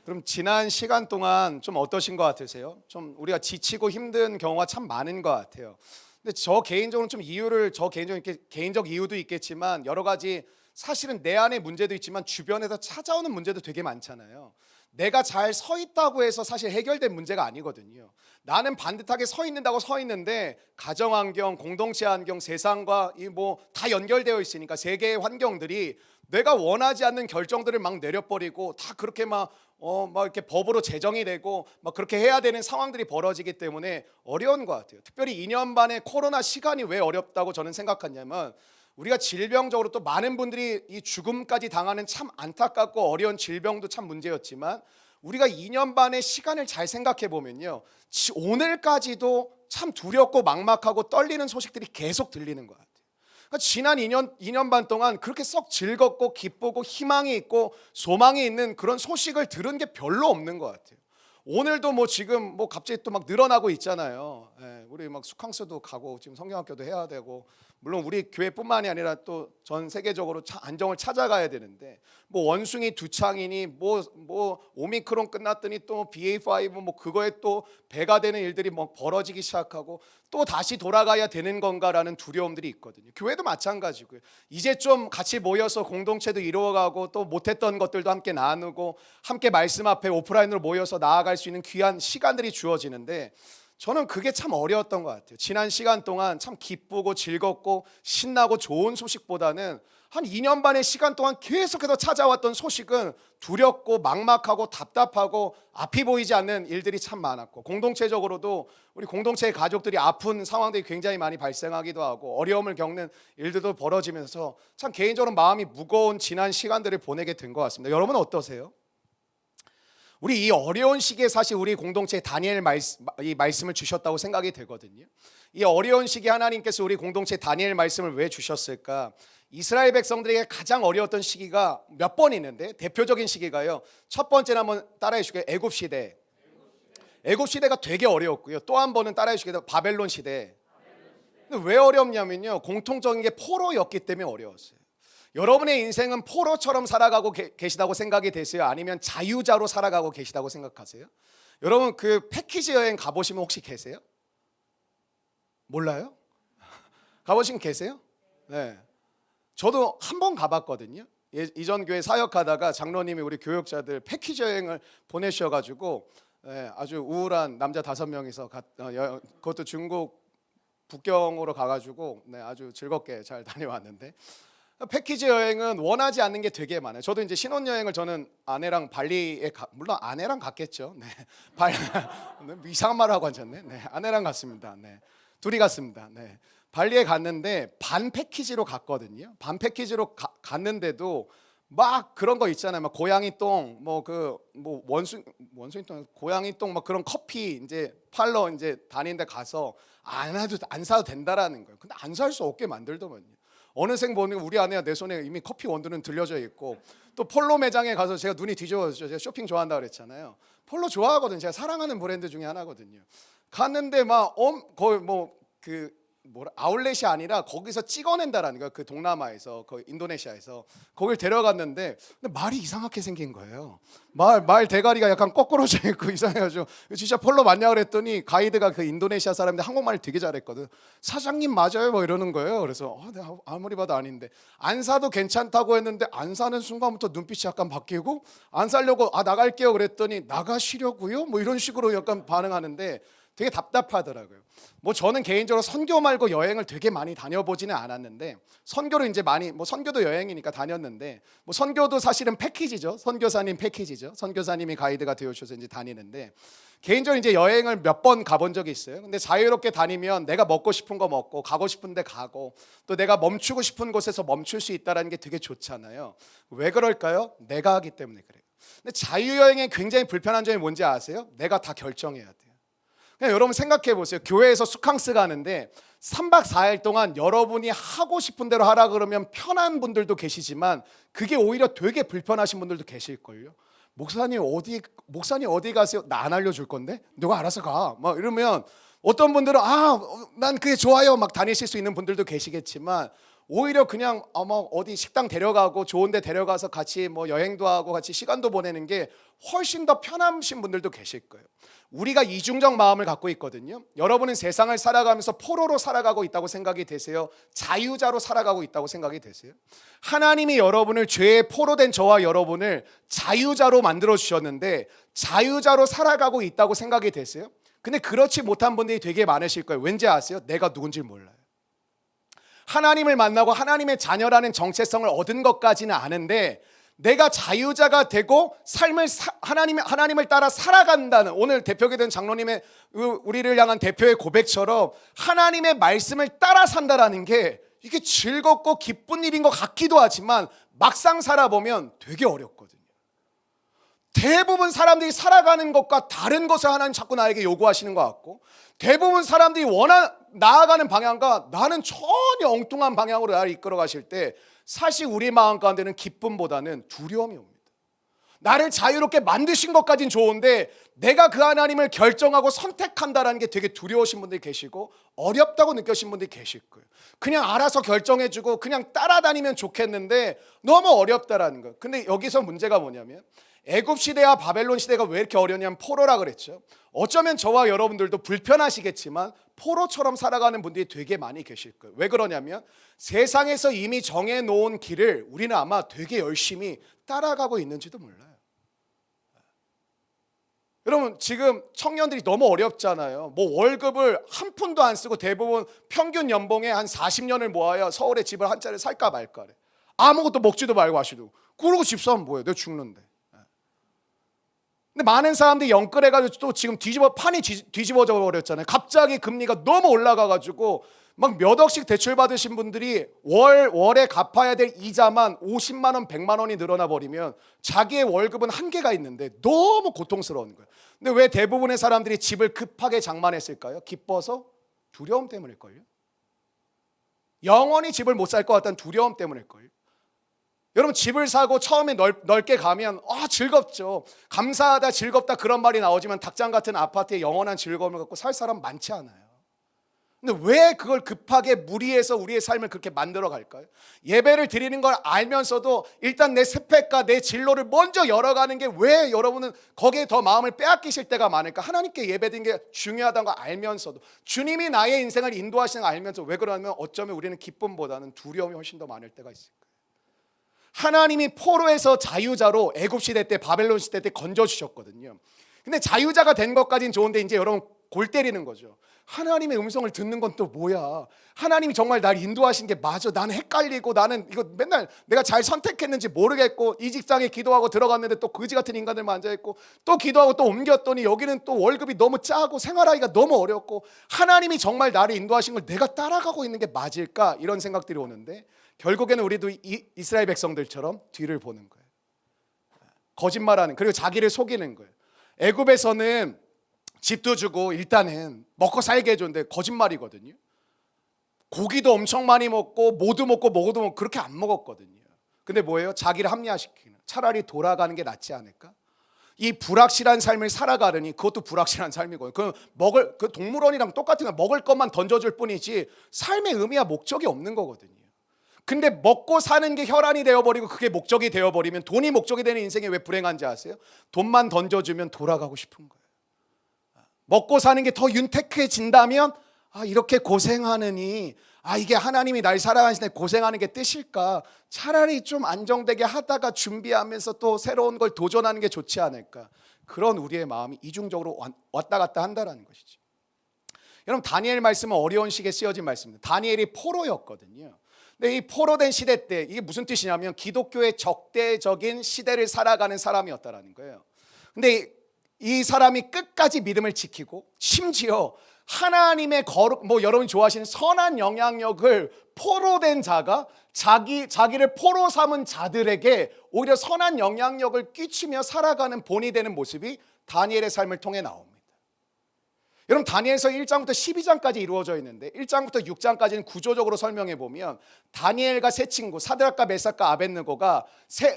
그럼 지난 시간 동안 좀 어떠신 것 같으세요? 좀 우리가 지치고 힘든 경우가 참 많은 것 같아요. 근데 저 개인적으로 좀 이유를 개인적 이유도 있겠지만 여러 가지 사실은 내 안에 문제도 있지만 주변에서 찾아오는 문제도 되게 많잖아요. 내가 잘 서 있다고 해서 사실 해결된 문제가 아니거든요. 나는 반듯하게 서 있는다고 서 있는데 가정 환경, 공동체 환경, 세상과 이 뭐 다 연결되어 있으니까 세계의 환경들이 내가 원하지 않는 결정들을 막 내려버리고 다 그렇게 막 이렇게 법으로 제정이 되고 막 그렇게 해야 되는 상황들이 벌어지기 때문에 어려운 것 같아요. 특별히 2년 반의 코로나 시간이 왜 어렵다고 저는 생각하냐면 우리가 질병적으로 또 많은 분들이 이 죽음까지 당하는 참 안타깝고 어려운 질병도 참 문제였지만 우리가 2년 반의 시간을 잘 생각해 보면요, 오늘까지도 참 두렵고 막막하고 떨리는 소식들이 계속 들리는 것 같아요. 그러니까 지난 2년 반 동안 그렇게 썩 즐겁고 기쁘고 희망이 있고 소망이 있는 그런 소식을 들은 게 별로 없는 것 같아요. 오늘도 뭐 지금 뭐 갑자기 또 막 늘어나고 있잖아요. 우리 막 수캉스도 가고 지금 성경학교도 해야 되고, 물론 우리 교회뿐만이 아니라 또 전 세계적으로 안정을 찾아가야 되는데 뭐 원숭이 두 창이니 뭐 오미크론 끝났더니 또 BA5 뭐 그거에 또 배가 되는 일들이 뭐 벌어지기 시작하고 또 다시 돌아가야 되는 건가라는 두려움들이 있거든요. 교회도 마찬가지고요. 이제 좀 같이 모여서 공동체도 이루어가고 또 못했던 것들도 함께 나누고 함께 말씀 앞에 오프라인으로 모여서 나아갈 수 있는 귀한 시간들이 주어지는데 저는 그게 참 어려웠던 것 같아요. 지난 시간 동안 참 기쁘고 즐겁고 신나고 좋은 소식보다는 한 2년 반의 시간 동안 계속해서 찾아왔던 소식은 두렵고 막막하고 답답하고 앞이 보이지 않는 일들이 참 많았고, 공동체적으로도 우리 공동체의 가족들이 아픈 상황들이 굉장히 많이 발생하기도 하고 어려움을 겪는 일들도 벌어지면서 참 개인적으로 마음이 무거운 지난 시간들을 보내게 된 것 같습니다. 여러분은 어떠세요? 우리 이 어려운 시기에 사실 우리 공동체에 다니엘 이 말씀을 주셨다고 생각이 되거든요. 이 어려운 시기에 하나님께서 우리 공동체에 다니엘 말씀을 왜 주셨을까? 이스라엘 백성들에게 가장 어려웠던 시기가 몇 번 있는데 대표적인 시기가요, 첫 번째는 한번 따라해 주실게요. 애굽 시대. 애굽 시대가 되게 어려웠고요. 또 한 번은 따라해 주실게요. 바벨론 시대. 근데 왜 어렵냐면요, 공통적인 게 포로였기 때문에 어려웠어요. 여러분의 인생은 포로처럼 살아가고 계시다고 생각이 되세요? 아니면 자유자로 살아가고 계시다고 생각하세요? 여러분 그 패키지 여행 가보시면 혹시 계세요? 몰라요? 가보신 계세요? 네. 저도 한 번 가봤거든요. 이전 교회 사역하다가 장로님이 우리 교역자들 패키지 여행을 보내셔가지고 아주 우울한 남자 5명이서 그것도 중국 북경으로 가가지고 아주 즐겁게 잘 다녀왔는데, 패키지 여행은 원하지 않는 게 되게 많아요. 저도 이제 신혼여행을 저는 아내랑 발리에 물론 아내랑 갔겠죠. 이상한 말을 하고 앉았네. 아내랑 갔습니다. 둘이 갔습니다. 발리에 갔는데 반 패키지로 갔거든요. 반 패키지로 갔는데도 막 그런 거 있잖아요. 막 고양이 똥, 뭐 원숭이 똥, 고양이 똥, 막 그런 커피 이제 팔러 이제 다니는데 가서 안 사도 된다라는 거예요. 근데 안 살 수 없게 만들더만요. 어느새 보면 우리 아내가 내 손에 이미 커피 원두는 들려져 있고, 또 폴로 매장에 가서 제가 눈이 뒤집어졌죠. 제가 쇼핑 좋아한다 그랬잖아요. 폴로 좋아하거든요. 제가 사랑하는 브랜드 중에 하나거든요. 갔는데 막 거의 아울렛이 아니라 거기서 찍어낸다라는 거야. 그 동남아에서, 그 인도네시아에서 거길 데려갔는데 근데 말이 이상하게 생긴 거예요. 말 대가리가 약간 거꾸로져 있고 이상해가지고 진짜 폴로 맞냐 그랬더니 가이드가 그 인도네시아 사람인데 한국말을 되게 잘했거든. 사장님 맞아요? 뭐 이러는 거예요. 그래서 내가 아무리 봐도 아닌데 안 사도 괜찮다고 했는데 안 사는 순간부터 눈빛이 약간 바뀌고 안 사려고 나갈게요 그랬더니 나가시려고요? 뭐 이런 식으로 약간 반응하는데 되게 답답하더라고요. 뭐 저는 개인적으로 선교 말고 여행을 되게 많이 다녀보지는 않았는데, 선교를 이제 많이 선교도 여행이니까 다녔는데, 뭐 선교도 사실은 패키지죠. 선교사님 패키지죠. 선교사님이 가이드가 되어주셔서 이제 다니는데, 개인적으로 이제 여행을 몇 번 가본 적이 있어요. 근데 자유롭게 다니면 내가 먹고 싶은 거 먹고 가고 싶은 데 가고 또 내가 멈추고 싶은 곳에서 멈출 수 있다는 게 되게 좋잖아요. 왜 그럴까요? 내가 하기 때문에 그래요. 근데 자유여행의 굉장히 불편한 점이 뭔지 아세요? 내가 다 결정해야 돼요. 그냥 여러분 생각해 보세요. 교회에서 수캉스 가는데 3박 4일 동안 여러분이 하고 싶은 대로 하라 그러면 편한 분들도 계시지만 그게 오히려 되게 불편하신 분들도 계실걸요. 목사님 어디 가세요? 나 안 알려줄 건데 너가 알아서 가. 막 이러면 어떤 분들은 난 그게 좋아요 막 다니실 수 있는 분들도 계시겠지만, 오히려 그냥 뭐 어디 식당 데려가고 좋은 데 데려가서 같이 뭐 여행도 하고 같이 시간도 보내는 게 훨씬 더 편하신 분들도 계실 거예요. 우리가 이중적 마음을 갖고 있거든요. 여러분은 세상을 살아가면서 포로로 살아가고 있다고 생각이 되세요? 자유자로 살아가고 있다고 생각이 되세요? 하나님이 여러분을 죄의 포로된 저와 여러분을 자유자로 만들어 주셨는데 자유자로 살아가고 있다고 생각이 되세요? 근데 그렇지 못한 분들이 되게 많으실 거예요. 왠지 아세요? 내가 누군지 몰라요. 하나님을 만나고 하나님의 자녀라는 정체성을 얻은 것까지는 아는데 내가 자유자가 되고 삶을 하나님을 따라 살아간다는, 오늘 대표가 된 장로님의 우리를 향한 대표의 고백처럼 하나님의 말씀을 따라 산다라는 게 이게 즐겁고 기쁜 일인 것 같기도 하지만 막상 살아보면 되게 어렵거든요. 대부분 사람들이 살아가는 것과 다른 것을 하나님 자꾸 나에게 요구하시는 것 같고, 대부분 사람들이 나아가는 방향과 나는 전혀 엉뚱한 방향으로 나를 이끌어 가실 때 사실 우리 마음 가운데는 기쁨보다는 두려움이 옵니다. 나를 자유롭게 만드신 것까진 좋은데 내가 그 하나님을 결정하고 선택한다는 게 되게 두려우신 분들이 계시고 어렵다고 느끼신 분들이 계실 거예요. 그냥 알아서 결정해주고 그냥 따라다니면 좋겠는데 너무 어렵다라는 거예요. 근데 여기서 문제가 뭐냐면 애굽 시대와 바벨론 시대가 왜 이렇게 어려냐면 포로라 그랬죠. 어쩌면 저와 여러분들도 불편하시겠지만 포로처럼 살아가는 분들이 되게 많이 계실 거예요. 왜 그러냐면 세상에서 이미 정해놓은 길을 우리는 아마 되게 열심히 따라가고 있는지도 몰라요. 여러분 지금 청년들이 너무 어렵잖아요. 뭐 월급을 한 푼도 안 쓰고 대부분 평균 연봉에 한 40년을 모아야 서울에 집을 한 채를 살까 말까래. 아무것도 먹지도 말고 하시고 그러고 집 사면 뭐예요? 내가 죽는데. 근데 많은 사람들이 영끌해가지고 또 지금 판이 뒤집어져 버렸잖아요. 갑자기 금리가 너무 올라가가지고 막 몇 억씩 대출 받으신 분들이 월에 갚아야 될 이자만 50만 원, 100만 원이 늘어나 버리면 자기의 월급은 한계가 있는데 너무 고통스러운 거예요. 근데 왜 대부분의 사람들이 집을 급하게 장만했을까요? 기뻐서? 두려움 때문일걸요. 영원히 집을 못 살 것 같다는 두려움 때문일걸요. 여러분 집을 사고 처음에 넓게 가면 즐겁죠. 감사하다, 즐겁다 그런 말이 나오지만 닭장 같은 아파트에 영원한 즐거움을 갖고 살 사람 많지 않아요. 근데 왜 그걸 급하게 무리해서 우리의 삶을 그렇게 만들어 갈까요? 예배를 드리는 걸 알면서도 일단 내 스펙과 내 진로를 먼저 열어가는 게 왜 여러분은 거기에 더 마음을 빼앗기실 때가 많을까? 하나님께 예배드리는 게 중요하다는 걸 알면서도 주님이 나의 인생을 인도하시는 걸 알면서 왜 그러냐면 어쩌면 우리는 기쁨보다는 두려움이 훨씬 더 많을 때가 있을 거예요. 하나님이 포로에서 자유자로 애굽 시대 때 바벨론 시대 때 건져주셨거든요. 근데 자유자가 된 것까지는 좋은데 이제 여러분 골 때리는 거죠. 하나님의 음성을 듣는 건 또 뭐야? 하나님이 정말 날 인도하신 게 맞아? 나는 헷갈리고 나는 이거 맨날 내가 잘 선택했는지 모르겠고 이 직장에 기도하고 들어갔는데 또 거지 같은 인간들만 앉아있고 또 기도하고 또 옮겼더니 여기는 또 월급이 너무 짜고 생활하기가 너무 어렵고 하나님이 정말 나를 인도하신 걸 내가 따라가고 있는 게 맞을까? 이런 생각들이 오는데 결국에는 우리도 이스라엘 백성들처럼 뒤를 보는 거예요. 거짓말하는, 그리고 자기를 속이는 거예요. 애굽에서는 집도 주고 일단은 먹고 살게 해줬는데 거짓말이거든요. 고기도 엄청 많이 먹고 뭐도 먹고 그렇게 안 먹었거든요. 근데 뭐예요? 자기를 합리화시키는, 차라리 돌아가는 게 낫지 않을까? 이 불확실한 삶을 살아가려니 그것도 불확실한 삶이고요. 그 동물원이랑 똑같은 거, 먹을 것만 던져줄 뿐이지 삶의 의미와 목적이 없는 거거든요. 근데 먹고 사는 게 혈안이 되어버리고 그게 목적이 되어버리면, 돈이 목적이 되는 인생이 왜 불행한지 아세요? 돈만 던져주면 돌아가고 싶은 거예요. 먹고 사는 게 더 윤택해진다면 이렇게 고생하느니 이게 하나님이 날 살아가시는 데 고생하는 게 뜻일까? 차라리 좀 안정되게 하다가 준비하면서 또 새로운 걸 도전하는 게 좋지 않을까? 그런 우리의 마음이 이중적으로 왔다 갔다 한다는 것이죠. 여러분 다니엘 말씀은 어려운 시기에 쓰여진 말씀입니다. 다니엘이 포로였거든요. 근데 이 포로된 시대 때 이게 무슨 뜻이냐면 기독교의 적대적인 시대를 살아가는 사람이었다라는 거예요. 근데 이 사람이 끝까지 믿음을 지키고 심지어 하나님의 거룩, 여러분이 좋아하시는 선한 영향력을 포로된 자가 자기를 포로 삼은 자들에게 오히려 선한 영향력을 끼치며 살아가는 본이 되는 모습이 다니엘의 삶을 통해 나옵니다. 여러분 다니엘서 1장부터 12장까지 이루어져 있는데 1장부터 6장까지는 구조적으로 설명해 보면 다니엘과 세 친구 사드락과 메삭과 아벳느고가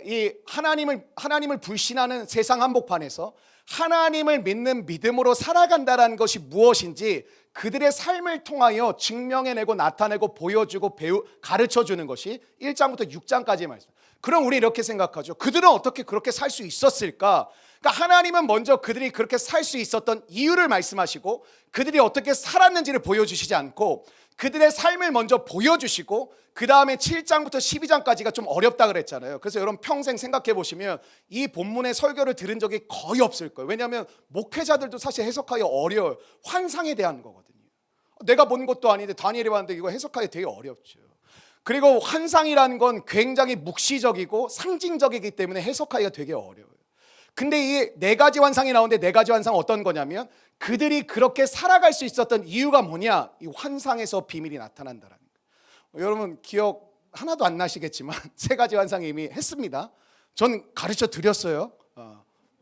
이 하나님을 불신하는 세상 한복판에서 하나님을 믿는 믿음으로 살아간다는 것이 무엇인지 그들의 삶을 통하여 증명해내고 나타내고 보여주고 가르쳐주는 것이 1장부터 6장까지의 말씀. 그럼 우리 이렇게 생각하죠. 그들은 어떻게 그렇게 살 수 있었을까? 그러니까 하나님은 먼저 그들이 그렇게 살 수 있었던 이유를 말씀하시고 그들이 어떻게 살았는지를 보여주시지 않고 그들의 삶을 먼저 보여주시고 그 다음에 7장부터 12장까지가 좀 어렵다 그랬잖아요. 그래서 여러분 평생 생각해 보시면 이 본문의 설교를 들은 적이 거의 없을 거예요. 왜냐하면 목회자들도 사실 해석하기 어려워요. 환상에 대한 거거든요. 내가 본 것도 아닌데 다니엘이 봤는데 이거 해석하기 되게 어렵죠. 그리고 환상이라는 건 굉장히 묵시적이고 상징적이기 때문에 해석하기가 되게 어려워요. 근데 이 네 가지 환상이 나오는데 네 가지 환상은 어떤 거냐면 그들이 그렇게 살아갈 수 있었던 이유가 뭐냐? 이 환상에서 비밀이 나타난다라는 거예요. 여러분 기억 하나도 안 나시겠지만 세 가지 환상 이미 했습니다. 전 가르쳐 드렸어요.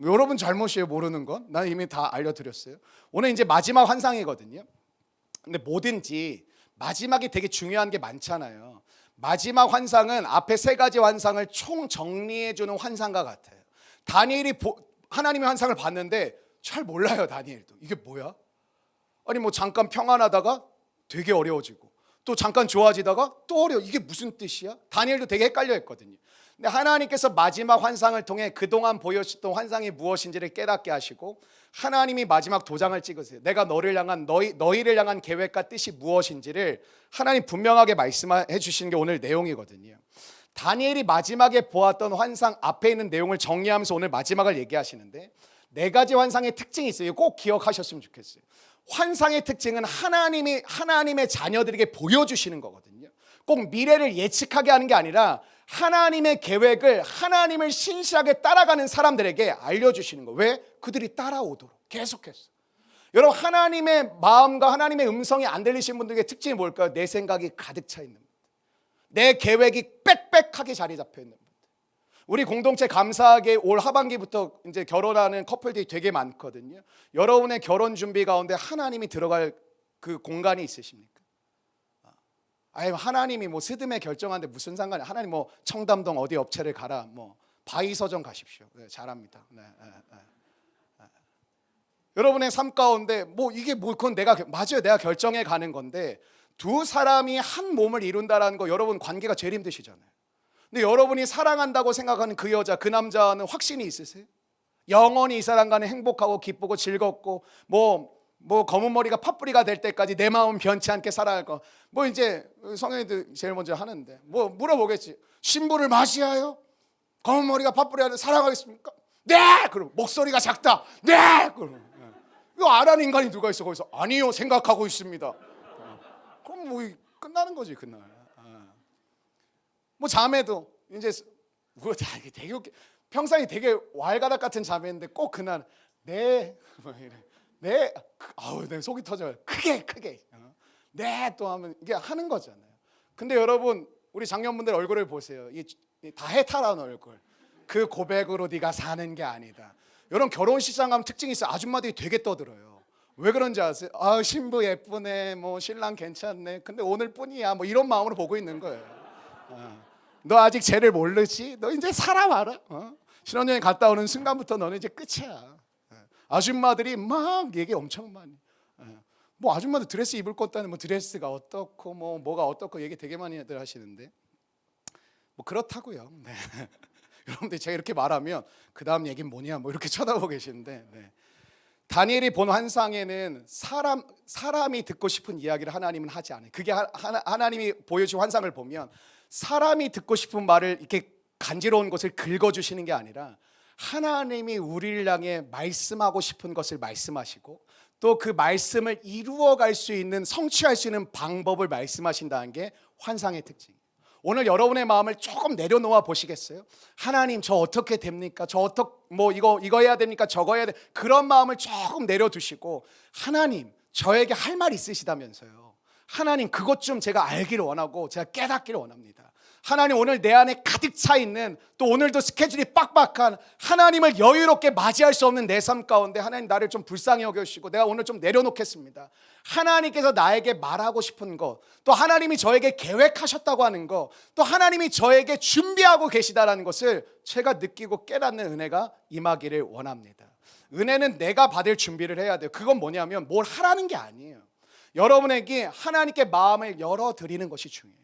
여러분 잘못이에요. 모르는 건. 난 이미 다 알려드렸어요. 오늘 이제 마지막 환상이거든요. 근데 뭐든지 마지막이 되게 중요한 게 많잖아요. 마지막 환상은 앞에 세 가지 환상을 총 정리해주는 환상과 같아요. 다니엘이 하나님의 환상을 봤는데 잘 몰라요. 다니엘도 이게 뭐야? 아니 뭐 잠깐 평안하다가 되게 어려워지고 또 잠깐 좋아지다가 또 어려워. 이게 무슨 뜻이야? 다니엘도 되게 헷갈려 했거든요. 근데 하나님께서 마지막 환상을 통해 그동안 보여주셨던 환상이 무엇인지를 깨닫게 하시고 하나님이 마지막 도장을 찍으세요. 내가 너희를 향한 계획과 뜻이 무엇인지를 하나님 분명하게 말씀해 주시는 게 오늘 내용이거든요. 다니엘이 마지막에 보았던 환상 앞에 있는 내용을 정리하면서 오늘 마지막을 얘기하시는데 네 가지 환상의 특징이 있어요. 꼭 기억하셨으면 좋겠어요. 환상의 특징은 하나님의 자녀들에게 보여주시는 거거든요. 꼭 미래를 예측하게 하는 게 아니라 하나님의 계획을 하나님을 신실하게 따라가는 사람들에게 알려주시는 거예요. 왜? 그들이 따라오도록 계속해서. 여러분 하나님의 마음과 하나님의 음성이 안 들리신 분들의 특징이 뭘까요? 내 생각이 가득 차 있는 분들, 내 계획이 빽빽하게 자리 잡혀 있는 분들. 우리 공동체 감사하게 올 하반기부터 이제 결혼하는 커플들이 되게 많거든요. 여러분의 결혼 준비 가운데 하나님이 들어갈 그 공간이 있으십니까? 아니 하나님이 뭐 스드메 결정하는데 무슨 상관이야? 하나님 뭐 청담동 어디 업체를 가라, 뭐 바이서점 가십시오. 네, 잘합니다. 네. 여러분의 삶 가운데 뭐 이게 뭐 그건 맞아요. 내가 결정해 가는 건데 두 사람이 한 몸을 이룬다라는 거 여러분 관계가 제일 힘드시잖아요. 근데 여러분이 사랑한다고 생각하는 그 여자, 그 남자는 확신이 있으세요? 영원히 이 사람과는 행복하고 기쁘고 즐겁고 뭐 검은 머리가 팥뿌리가 될 때까지 내 마음 변치 않게 살아갈 거. 뭐 이제 성현이들 제일 먼저 하는데 뭐 물어보겠지. 신부를 맞이하여 검은 머리가 팥뿌리가 사랑하겠습니까? 네. 그럼 목소리가 작다. 네. 그럼 이거 안 하는 인간이 누가 있어? 거기서 아니요 생각하고 있습니다. 그럼 뭐 끝나는 거지 그날. 뭐 자매도 이제 뭐 되게 평상이 되게 왈가닥 같은 자매인데 꼭 그날 네. 네, 아우 내 속이 터져요. 크게 네 또 하면 이게 하는 거잖아요. 근데 여러분 우리 장년분들 얼굴을 보세요. 이 다 해탈한 얼굴. 그 고백으로 네가 사는 게 아니다. 여러분 결혼식장 가면 특징이 있어요. 아줌마들이 되게 떠들어요. 왜 그런지 아세요? 아 신부 예쁘네, 뭐 신랑 괜찮네. 근데 오늘뿐이야. 뭐 이런 마음으로 보고 있는 거예요. 너 아직 쟤를 모르지? 너 이제 살아봐라. 신혼여행 갔다 오는 순간부터 너는 이제 끝이야. 아줌마들이 막 얘기 엄청 많이. 뭐 아줌마들 드레스 입을 것도 아니고 뭐 드레스가 어떻고 뭐가 어떻고 얘기 되게 많이들 하시는데 뭐 그렇다고요. 네. 여러분들 제가 이렇게 말하면 그 다음 얘기는 뭐냐 뭐 이렇게 쳐다보고 계시는데 네. 다니엘이 본 환상에는 사람이 듣고 싶은 이야기를 하나님은 하지 않아요. 그게 하나님이 보여준 환상을 보면 사람이 듣고 싶은 말을 이렇게 간지러운 것을 긁어주시는 게 아니라 하나님이 우리를 향해 말씀하고 싶은 것을 말씀하시고 또 그 말씀을 이루어갈 수 있는 성취할 수 있는 방법을 말씀하신다는 게 환상의 특징이에요. 오늘 여러분의 마음을 조금 내려놓아 보시겠어요? 하나님 저 어떻게 됩니까? 저 이거 해야 됩니까? 저거 해야 돼. 그런 마음을 조금 내려두시고 하나님 저에게 할 말 있으시다면서요. 하나님 그것 좀 제가 알기를 원하고 제가 깨닫기를 원합니다. 하나님, 오늘 내 안에 가득 차 있는, 또 오늘도 스케줄이 빡빡한, 하나님을 여유롭게 맞이할 수 없는 내 삶 가운데 하나님, 나를 좀 불쌍히 여겨주시고 내가 오늘 좀 내려놓겠습니다. 하나님께서 나에게 말하고 싶은 것, 또 하나님이 저에게 계획하셨다고 하는 것, 또 하나님이 저에게 준비하고 계시다라는 것을 제가 느끼고 깨닫는 은혜가 임하기를 원합니다. 은혜는 내가 받을 준비를 해야 돼요. 그건 뭐냐면 뭘 하라는 게 아니에요. 여러분에게 하나님께 마음을 열어드리는 것이 중요해요.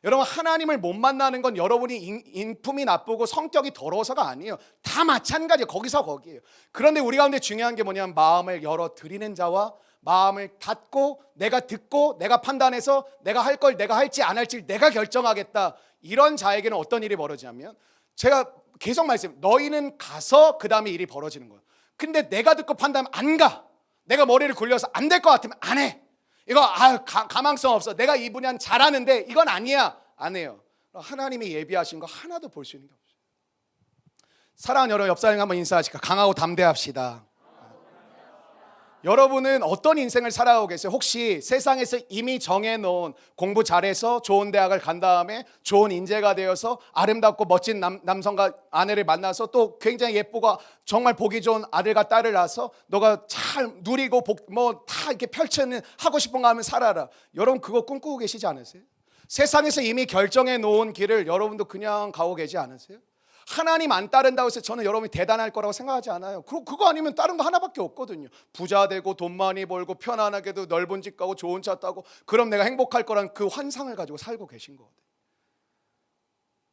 여러분, 하나님을 못 만나는 건 여러분이 인품이 나쁘고 성격이 더러워서가 아니에요. 다 마찬가지예요. 거기서 거기에요. 그런데 우리 가운데 중요한 게 뭐냐면 마음을 열어드리는 자와 마음을 닫고 내가 듣고 내가 판단해서 내가 할 걸 내가 할지 안 할지 내가 결정하겠다, 이런 자에게는 어떤 일이 벌어지냐면, 제가 계속 말씀해요. 너희는 가서 그 다음에 일이 벌어지는 거예요. 근데 내가 듣고 판단하면 안 가. 내가 머리를 굴려서 안 될 것 같으면 안 해. 이거 가망성 없어. 내가 이 분야는 잘하는데 이건 아니야. 안 해요. 하나님이 예비하신 거 하나도 볼 수 있는 게 없어요. 사랑하는 여러분, 옆 사람과 한번 인사하실까? 강하고 담대합시다. 여러분은 어떤 인생을 살아가고 계세요? 혹시 세상에서 이미 정해놓은, 공부 잘해서 좋은 대학을 간 다음에 좋은 인재가 되어서 아름답고 멋진 남성과 아내를 만나서 또 굉장히 예쁘고 정말 보기 좋은 아들과 딸을 낳아서 너가 잘 누리고 뭐 다 이렇게 펼치는, 하고 싶은 거 하면 살아라. 여러분, 그거 꿈꾸고 계시지 않으세요? 세상에서 이미 결정해 놓은 길을 여러분도 그냥 가고 계지 않으세요? 하나님 안 따른다고 해서 저는 여러분이 대단할 거라고 생각하지 않아요. 그거 아니면 다른 거 하나밖에 없거든요. 부자 되고 돈 많이 벌고 편안하게도 넓은 집 가고 좋은 차 타고, 그럼 내가 행복할 거란 그 환상을 가지고 살고 계신 거거든요.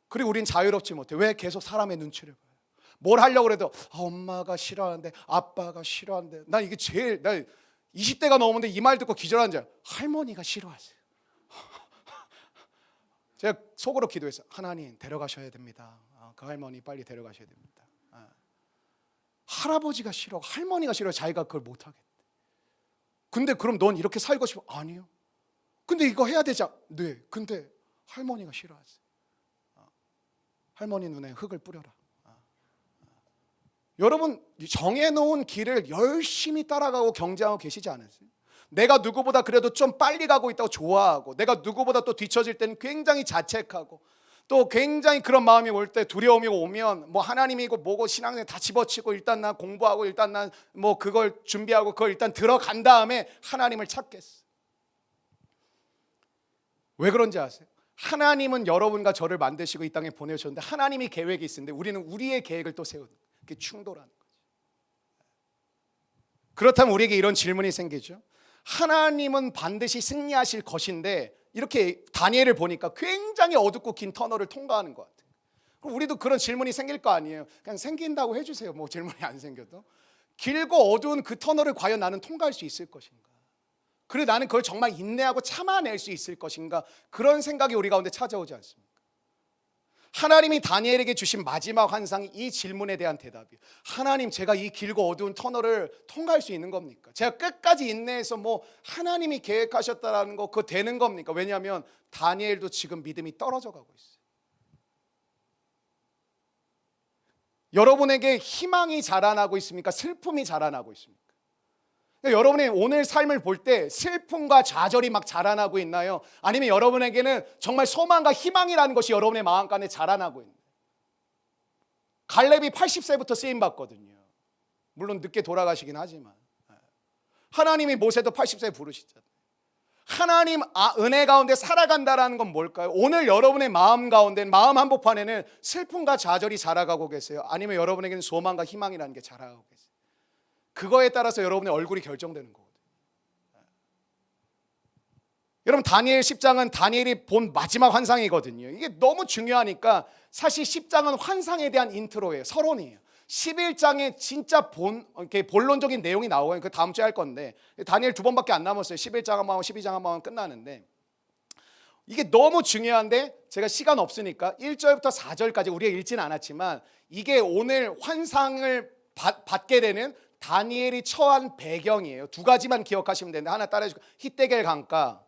그리고 우린 자유롭지 못해. 왜? 계속 사람의 눈치를 봐요. 뭘 하려고 해도 엄마가 싫어하는데, 아빠가 싫어하는데. 난 이게 제일, 나 20대가 넘었는데 이 말 듣고 기절한 줄, 할머니가 싫어하세요. 제가 속으로 기도했어요. 하나님, 데려가셔야 됩니다. 그 할머니 빨리 데려가셔야 됩니다. 할아버지가 싫어, 할머니가 싫어, 자기가 그걸 못하겠대. 근데 그럼 넌 이렇게 살고 싶어? 아니요. 근데 이거 해야 되잖아. 네. 근데 할머니가 싫어하지. 할머니 눈에 흙을 뿌려라. 여러분, 정해놓은 길을 열심히 따라가고 경쟁하고 계시지 않으세요? 내가 누구보다 그래도 좀 빨리 가고 있다고 좋아하고, 내가 누구보다 또 뒤처질 때는 굉장히 자책하고, 또 굉장히 그런 마음이 올 때, 두려움이 오면 뭐 하나님이고 뭐고 신앙에 다 집어치고 일단 난 공부하고 일단 난 뭐 그걸 준비하고 그걸 일단 들어간 다음에 하나님을 찾겠어. 왜 그런지 아세요? 하나님은 여러분과 저를 만드시고 이 땅에 보내셨는데 하나님이 계획이 있는데 우리는 우리의 계획을 또 세우는, 그게 충돌하는 거죠. 그렇다면 우리에게 이런 질문이 생기죠. 하나님은 반드시 승리하실 것인데, 이렇게 다니엘을 보니까 굉장히 어둡고 긴 터널을 통과하는 것 같아요. 그럼 우리도 그런 질문이 생길 거 아니에요. 그냥 생긴다고 해주세요. 뭐 질문이 안 생겨도. 길고 어두운 그 터널을 과연 나는 통과할 수 있을 것인가? 그래, 나는 그걸 정말 인내하고 참아낼 수 있을 것인가? 그런 생각이 우리 가운데 찾아오지 않습니까? 하나님이 다니엘에게 주신 마지막 환상이 이 질문에 대한 대답이에요. 하나님, 제가 이 길고 어두운 터널을 통과할 수 있는 겁니까? 제가 끝까지 인내해서 뭐 하나님이 계획하셨다라는 거 그거 되는 겁니까? 왜냐하면 다니엘도 지금 믿음이 떨어져 가고 있어요. 여러분에게 희망이 자라나고 있습니까? 슬픔이 자라나고 있습니까? 그러니까 여러분의 오늘 삶을 볼 때 슬픔과 좌절이 막 자라나고 있나요? 아니면 여러분에게는 정말 소망과 희망이라는 것이 여러분의 마음간에 자라나고 있나요? 갈렙이 80세부터 쓰임받거든요. 물론 늦게 돌아가시긴 하지만 하나님이 모세도 80세에 부르시잖아요. 하나님 은혜 가운데 살아간다라는 건 뭘까요? 오늘 여러분의 마음 가운데, 마음 한복판에는 슬픔과 좌절이 자라가고 계세요? 아니면 여러분에게는 소망과 희망이라는 게 자라가고 계세요? 그거에 따라서 여러분의 얼굴이 결정되는 거거든요. 여러분, 다니엘 10장은 다니엘이 본 마지막 환상이거든요. 이게 너무 중요하니까 사실 10장은 환상에 대한 인트로예요. 서론이에요. 11장에 진짜 이렇게 본론적인 내용이 나오고요. 그 다음 주에 할 건데, 다니엘 2번밖에 안 남았어요. 11장 한번 하고 12장 한번 하면 끝나는데, 이게 너무 중요한데 제가 시간 없으니까 1절부터 4절까지 우리가 읽지는 않았지만, 이게 오늘 환상을 받게 되는 다니엘이 처한 배경이에요. 두 가지만 기억하시면 되는데, 하나 따라해주고, 히데겔 강가.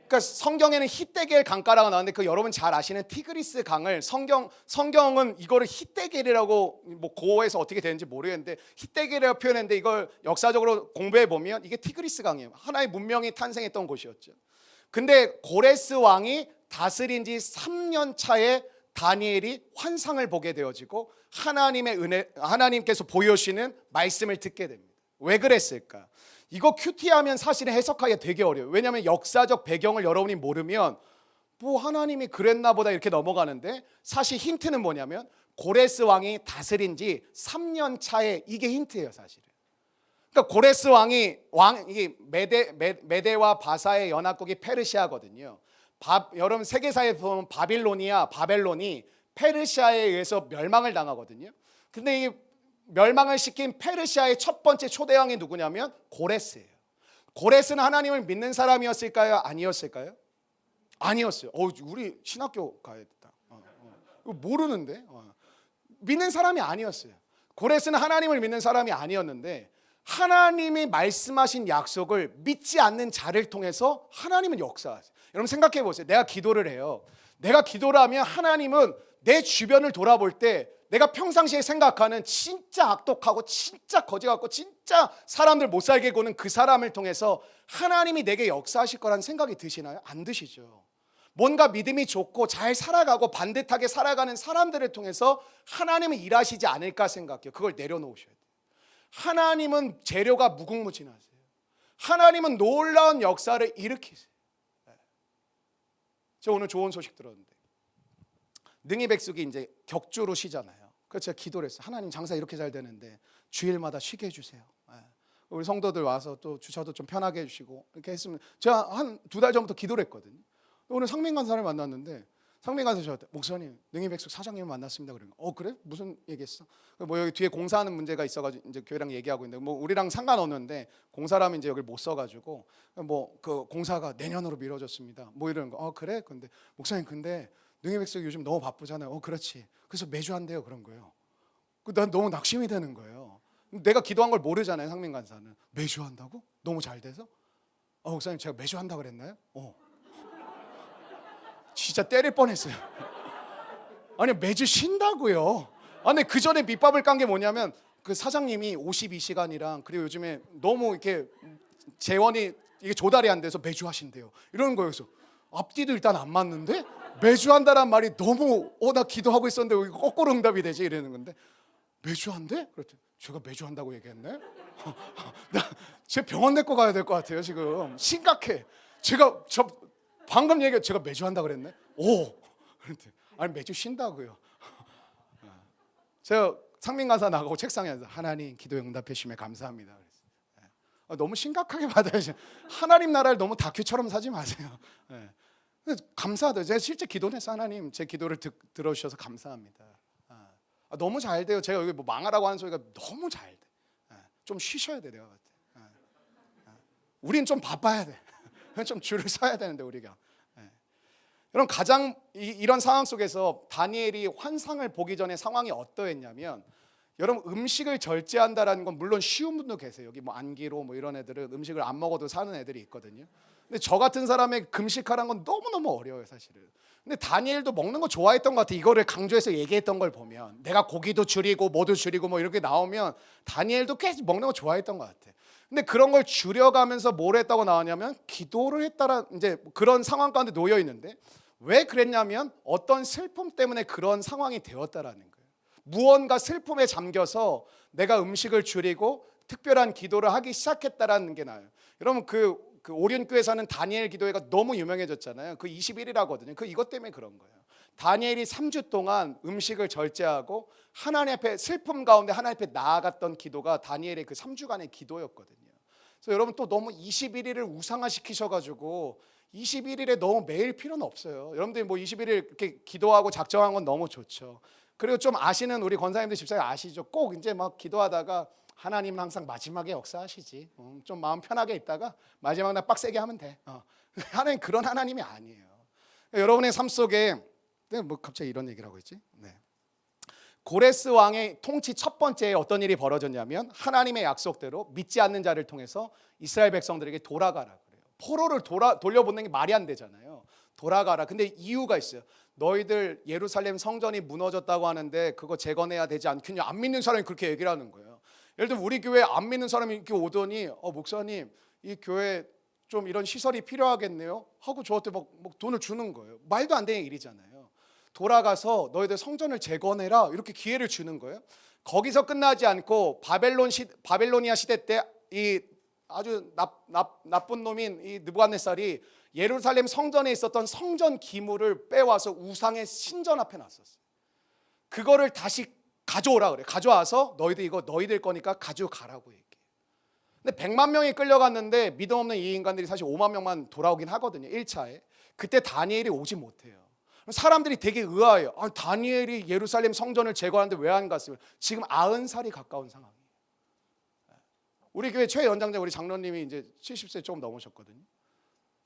그러니까 성경에는 히데겔 강가라고 나오는데, 그 여러분 잘 아시는 티그리스 강을 성경은 이거를 히데겔이라고 뭐 고어해서 어떻게 되는지 모르겠는데 히데겔이라고 표현했는데, 이걸 역사적으로 공부해 보면 이게 티그리스 강이에요. 하나의 문명이 탄생했던 곳이었죠. 근데 고레스 왕이 다스린 지 3년 차에 다니엘이 환상을 보게 되어지고 하나님의 은혜, 하나님께서 보여주시는 말씀을 듣게 됩니다. 왜 그랬을까? 이거 큐티하면 사실은 해석하기가 되게 어려워요. 왜냐하면 역사적 배경을 여러분이 모르면 뭐 하나님이 그랬나 보다 이렇게 넘어가는데, 사실 힌트는 뭐냐면 고레스 왕이 다스린 지 3년 차에, 이게 힌트예요 사실은. 그러니까 고레스 왕이 메데와 바사의 연합국이 페르시아거든요. 여러분 세계사에 보면 바벨론이 페르시아에 의해서 멸망을 당하거든요. 근데 이 멸망을 시킨 페르시아의 첫 번째 초대왕이 누구냐면 고레스예요. 고레스는 하나님을 믿는 사람이었을까요? 아니었을까요? 아니었어요. 우리 신학교 가야겠다. 모르는데 믿는 사람이 아니었어요. 고레스는 하나님을 믿는 사람이 아니었는데, 하나님이 말씀하신 약속을 믿지 않는 자를 통해서 하나님은 역사하세요. 여러분 생각해 보세요. 내가 기도를 해요. 내가 기도를 하면 하나님은 내 주변을 돌아볼 때 내가 평상시에 생각하는 진짜 악독하고 진짜 거지 같고 진짜 사람들 못 살게 구는 그 사람을 통해서 하나님이 내게 역사하실 거라는 생각이 드시나요? 안 드시죠. 뭔가 믿음이 좋고 잘 살아가고 반듯하게 살아가는 사람들을 통해서 하나님은 일하시지 않을까 생각해요. 그걸 내려놓으셔야 돼요. 하나님은 재료가 무궁무진하세요. 하나님은 놀라운 역사를 일으키세요. 저 오늘 좋은 소식 들었는데, 능히 백숙이 이제 격주로 쉬잖아요. 그래서 제가 기도를 했어요. 하나님, 장사 이렇게 잘 되는데 주일마다 쉬게 해주세요. 우리 성도들 와서 또 주차도 좀 편하게 해주시고 이렇게 했으면. 제가 한 2달 전부터 기도를 했거든요. 오늘 상민간사를 만났는데 상민간사 저한테, 목사님 능히 백숙 사장님을 만났습니다. 그러면 그래? 무슨 얘기했어? 뭐 여기 뒤에 공사하는 문제가 있어가지고 이제 교회랑 얘기하고 있는데, 뭐 우리랑 상관없는데 공사라면 이제 여기를 못 써가지고 뭐 그 공사가 내년으로 미뤄졌습니다. 뭐 이런 거. 그래? 근데 목사님, 근데 능히 백숙이 요즘 너무 바쁘잖아요. 그렇지. 그래서 매주 한대요. 그런 거예요. 난 너무 낙심이 되는 거예요. 내가 기도한 걸 모르잖아요. 상민간사는 매주 한다고? 너무 잘 돼서? 목사님, 제가 매주 한다 그랬나요? 진짜 때릴 뻔했어요. 아니, 매주 쉰다고요. 근데 그 전에 밑밥을 깐 게 뭐냐면, 그 사장님이 52시간이랑 그리고 요즘에 너무 이렇게 재원이 이게 조달이 안 돼서 매주 하신대요. 이러는 거예요. 그래서 앞뒤도 일단 안 맞는데 매주 한다란 말이 너무 나 기도하고 있었는데 왜 거꾸로 응답이 되지? 이러는 건데, 매주 한대? 그랬더니 제가 매주 한다고 얘기했네? 제 병원 데리고 가야 될 것 같아요. 지금 심각해. 방금 얘기해, 제가 매주 한다 그랬네? 아니 매주 쉰다고요. 제가 상민간사 나가고 책상에 앉아서, 하나님 기도 응답해 주시면 감사합니다. 너무 심각하게 받아야지. 하나님 나라를 너무 다큐처럼 사지 마세요. 감사하다. 제가 실제 기도는 했어요. 하나님, 제 기도를 들어주셔서 감사합니다. 너무 잘 돼요. 제가 여기 뭐 망하라고 하는 소리가 너무 잘 돼. 좀 쉬셔야 돼. 내가 같아. 우린 좀 바빠야 돼. 좀 줄을 서야 되는데 우리가. 여러분, 가장 이런 상황 속에서 다니엘이 환상을 보기 전에 상황이 어떠했냐면, 여러분 음식을 절제한다라는 건 물론 쉬운 분도 계세요. 여기 뭐 안기로 뭐 이런 애들은 음식을 안 먹어도 사는 애들이 있거든요. 근데 저 같은 사람의 금식하라는 건 너무너무 어려워요 사실은. 근데 다니엘도 먹는 거 좋아했던 것 같아. 이거를 강조해서 얘기했던 걸 보면, 내가 고기도 줄이고 뭐도 줄이고 뭐 이렇게 나오면 다니엘도 꽤 먹는 거 좋아했던 것 같아. 근데 그런 걸 줄여가면서 뭘 했다고 나왔냐면, 기도를 했다라, 이제 그런 상황 가운데 놓여 있는데, 왜 그랬냐면 어떤 슬픔 때문에 그런 상황이 되었다라는 거예요. 무언가 슬픔에 잠겨서 내가 음식을 줄이고 특별한 기도를 하기 시작했다라는 게 나요. 여러분, 그 오륜교에서는 다니엘 기도회가 너무 유명해졌잖아요. 그 21일하거든요. 이것 때문에 그런 거예요. 다니엘이 3주 동안 음식을 절제하고 하나님 앞에, 슬픔 가운데 하나님 앞에 나아갔던 기도가 다니엘의 그 3주간의 기도였거든요. 그래서 여러분, 또 너무 21일을 우상화시키셔가지고 21일에 너무 매일 필요는 없어요. 여러분들이 뭐 21일 이렇게 기도하고 작정한 건 너무 좋죠. 그리고 좀 아시는 우리 권사님들, 집사님 아시죠? 꼭 이제 막 기도하다가 하나님은 항상 마지막에 역사하시지. 좀 마음 편하게 있다가 마지막 날 빡세게 하면 돼. 하나님 그런 하나님이 아니에요. 여러분의 삶 속에 뭐 갑자기 이런 얘기를 하고 있지? 고레스 왕의 통치 첫 번째에 어떤 일이 벌어졌냐면, 하나님의 약속대로 믿지 않는 자를 통해서 이스라엘 백성들에게 돌아가라 그래요. 포로를 돌려보내는 게 말이 안 되잖아요. 돌아가라. 근데 이유가 있어요. 너희들 예루살렘 성전이 무너졌다고 하는데 그거 재건해야 되지 않겠냐. 안 믿는 사람이 그렇게 얘기를 하는 거예요. 예를 들면 우리 교회 안 믿는 사람이 이렇게 오더니, 목사님 이 교회 좀 이런 시설이 필요하겠네요 하고 저한테 막 돈을 주는 거예요. 말도 안 되는 일이잖아요. 돌아가서 너희들 성전을 재건해라 이렇게 기회를 주는 거예요. 거기서 끝나지 않고 바벨로니아 시대 때 이 아주 나쁜 놈인 이 느부갓네살이 예루살렘 성전에 있었던 성전 기물을 빼와서 우상의 신전 앞에 놨었어요. 그거를 다시 가져오라 그래. 가져와서 너희들 이거 너희들 거니까 가져가라고 얘기해. 근데 100만 명이 끌려갔는데 믿음 없는 이 인간들이 사실 5만 명만 돌아오긴 하거든요. 1차에. 그때 다니엘이 오지 못해요. 사람들이 되게 의아해요. 다니엘이 예루살렘 성전을 재건하는데 왜 안 갔어요? 지금 90살이 가까운 상황이에요. 우리 교회 최연장자 우리 장로님이 이제 70세 조금 넘으셨거든요.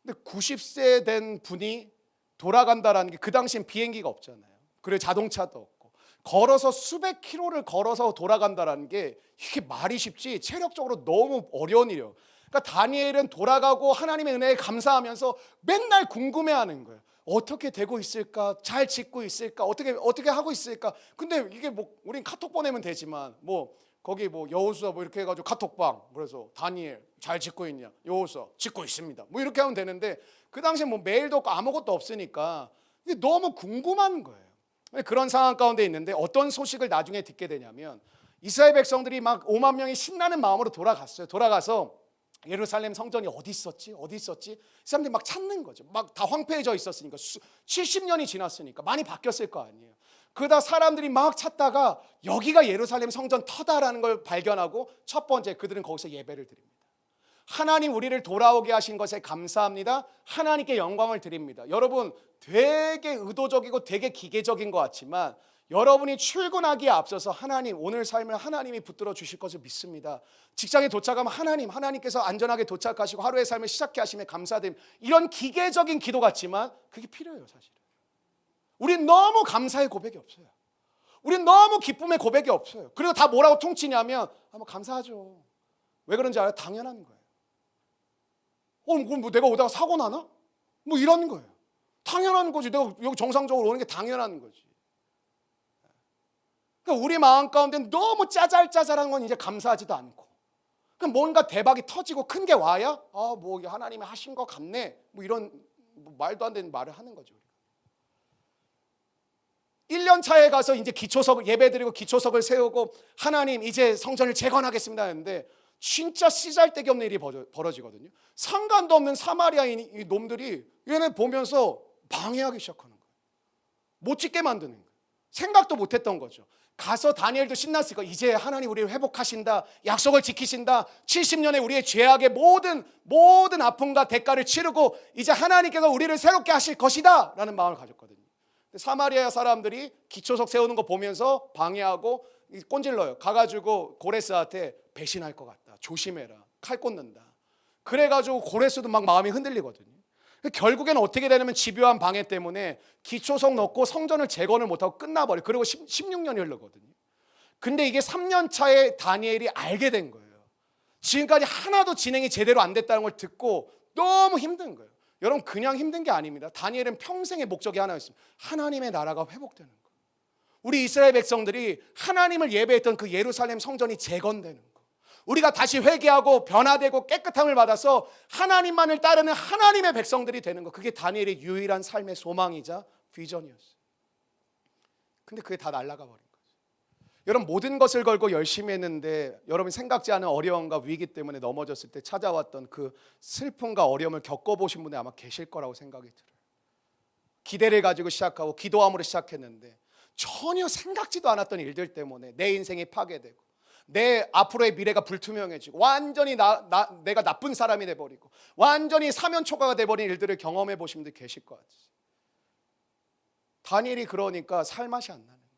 근데 90세 된 분이 돌아간다라는 게 그 당시엔 비행기가 없잖아요. 그리고 자동차도 없고 걸어서 수백 킬로를 걸어서 돌아간다라는 게 이게 말이 쉽지 체력적으로 너무 어려운 일이에요. 그러니까 다니엘은 돌아가고 하나님의 은혜에 감사하면서 맨날 궁금해하는 거예요. 어떻게 되고 있을까? 잘 짓고 있을까? 어떻게 하고 있을까? 근데 이게 뭐 우린 카톡 보내면 되지만 뭐 거기 뭐 여호수아 뭐 이렇게 해가지고 카톡방 그래서 다니엘 잘 짓고 있냐? 여호수아 짓고 있습니다. 뭐 이렇게 하면 되는데 그 당시에 뭐 메일도 없고 아무것도 없으니까 너무 궁금한 거예요. 그런 상황 가운데 있는데 어떤 소식을 나중에 듣게 되냐면 이스라엘 백성들이 막 5만 명이 신나는 마음으로 돌아갔어요. 돌아가서 예루살렘 성전이 어디 있었지? 이 사람들이 막 찾는 거죠. 막 다 황폐해져 있었으니까 70년이 지났으니까 많이 바뀌었을 거 아니에요. 그러다 사람들이 막 찾다가 여기가 예루살렘 성전 터다라는 걸 발견하고 첫 번째 그들은 거기서 예배를 드립니다. 하나님 우리를 돌아오게 하신 것에 감사합니다. 하나님께 영광을 드립니다. 여러분 되게 의도적이고 되게 기계적인 것 같지만 여러분이 출근하기에 앞서서 하나님 오늘 삶을 하나님이 붙들어 주실 것을 믿습니다. 직장에 도착하면 하나님께서 안전하게 도착하시고 하루의 삶을 시작해 하심에 감사드립니다. 이런 기계적인 기도 같지만 그게 필요해요. 사실은 우린 너무 감사의 고백이 없어요. 우린 너무 기쁨의 고백이 없어요. 그리고 다 뭐라고 퉁치냐면 뭐 감사하죠. 왜 그런지 알아요? 당연한 거예요. 그럼 뭐 내가 오다가 사고 나나? 뭐 이런 거예요. 당연한 거지. 내가 여기 정상적으로 오는 게 당연한 거지. 그러니까 우리 마음 가운데 너무 짜잘짜잘한 건 이제 감사하지도 않고 그럼 뭔가 대박이 터지고 큰 게 와야 뭐 하나님이 하신 것 같네 뭐 이런 뭐 말도 안 되는 말을 하는 거죠. 1년 차에 가서 이제 기초석 예배드리고 기초석을 세우고 하나님 이제 성전을 재건하겠습니다 했는데 진짜 씨잘데기 없는 일이 벌어지거든요. 상관도 없는 사마리아인 이 놈들이 얘네 보면서 방해하기 시작하는 거예요. 못 짓게 만드는 거예요. 생각도 못했던 거죠. 가서 다니엘도 신났으니까 이제 하나님 우리를 회복하신다. 약속을 지키신다. 70년의 우리의 죄악의 모든 아픔과 대가를 치르고 이제 하나님께서 우리를 새롭게 하실 것이다 라는 마음을 가졌거든요. 사마리아 사람들이 기초석 세우는 거 보면서 방해하고 꼰질러요. 가가지고 고레스한테 배신할 것 같다. 조심해라. 칼 꽂는다. 그래가지고 고레스도 막 마음이 흔들리거든요. 결국에는 어떻게 되냐면 집요한 방해 때문에 기초석 넣고 성전을 재건을 못하고 끝나버려요. 그리고 16년이 흐르거든요. 근데 이게 3년 차에 다니엘이 알게 된 거예요. 지금까지 하나도 진행이 제대로 안 됐다는 걸 듣고 너무 힘든 거예요. 여러분 그냥 힘든 게 아닙니다. 다니엘은 평생의 목적이 하나였습니다. 하나님의 나라가 회복되는 거. 우리 이스라엘 백성들이 하나님을 예배했던 그 예루살렘 성전이 재건되는 거. 우리가 다시 회개하고 변화되고 깨끗함을 받아서 하나님만을 따르는 하나님의 백성들이 되는 거. 그게 다니엘의 유일한 삶의 소망이자 비전이었어요. 근데 그게 다 날아가 버린 거죠. 여러분 모든 것을 걸고 열심히 했는데 여러분이 생각지 않은 어려움과 위기 때문에 넘어졌을 때 찾아왔던 그 슬픔과 어려움을 겪어보신 분이 아마 계실 거라고 생각이 들어요. 기대를 가지고 시작하고 기도함으로 시작했는데 전혀 생각지도 않았던 일들 때문에 내 인생이 파괴되고 내 앞으로의 미래가 불투명해지고 완전히 내가 나쁜 사람이 돼버리고 완전히 사면초가가 돼버린 일들을 경험해 보신 분들 계실 것 같아요. 다니엘이 그러니까 살맛이 안 나는 거예요.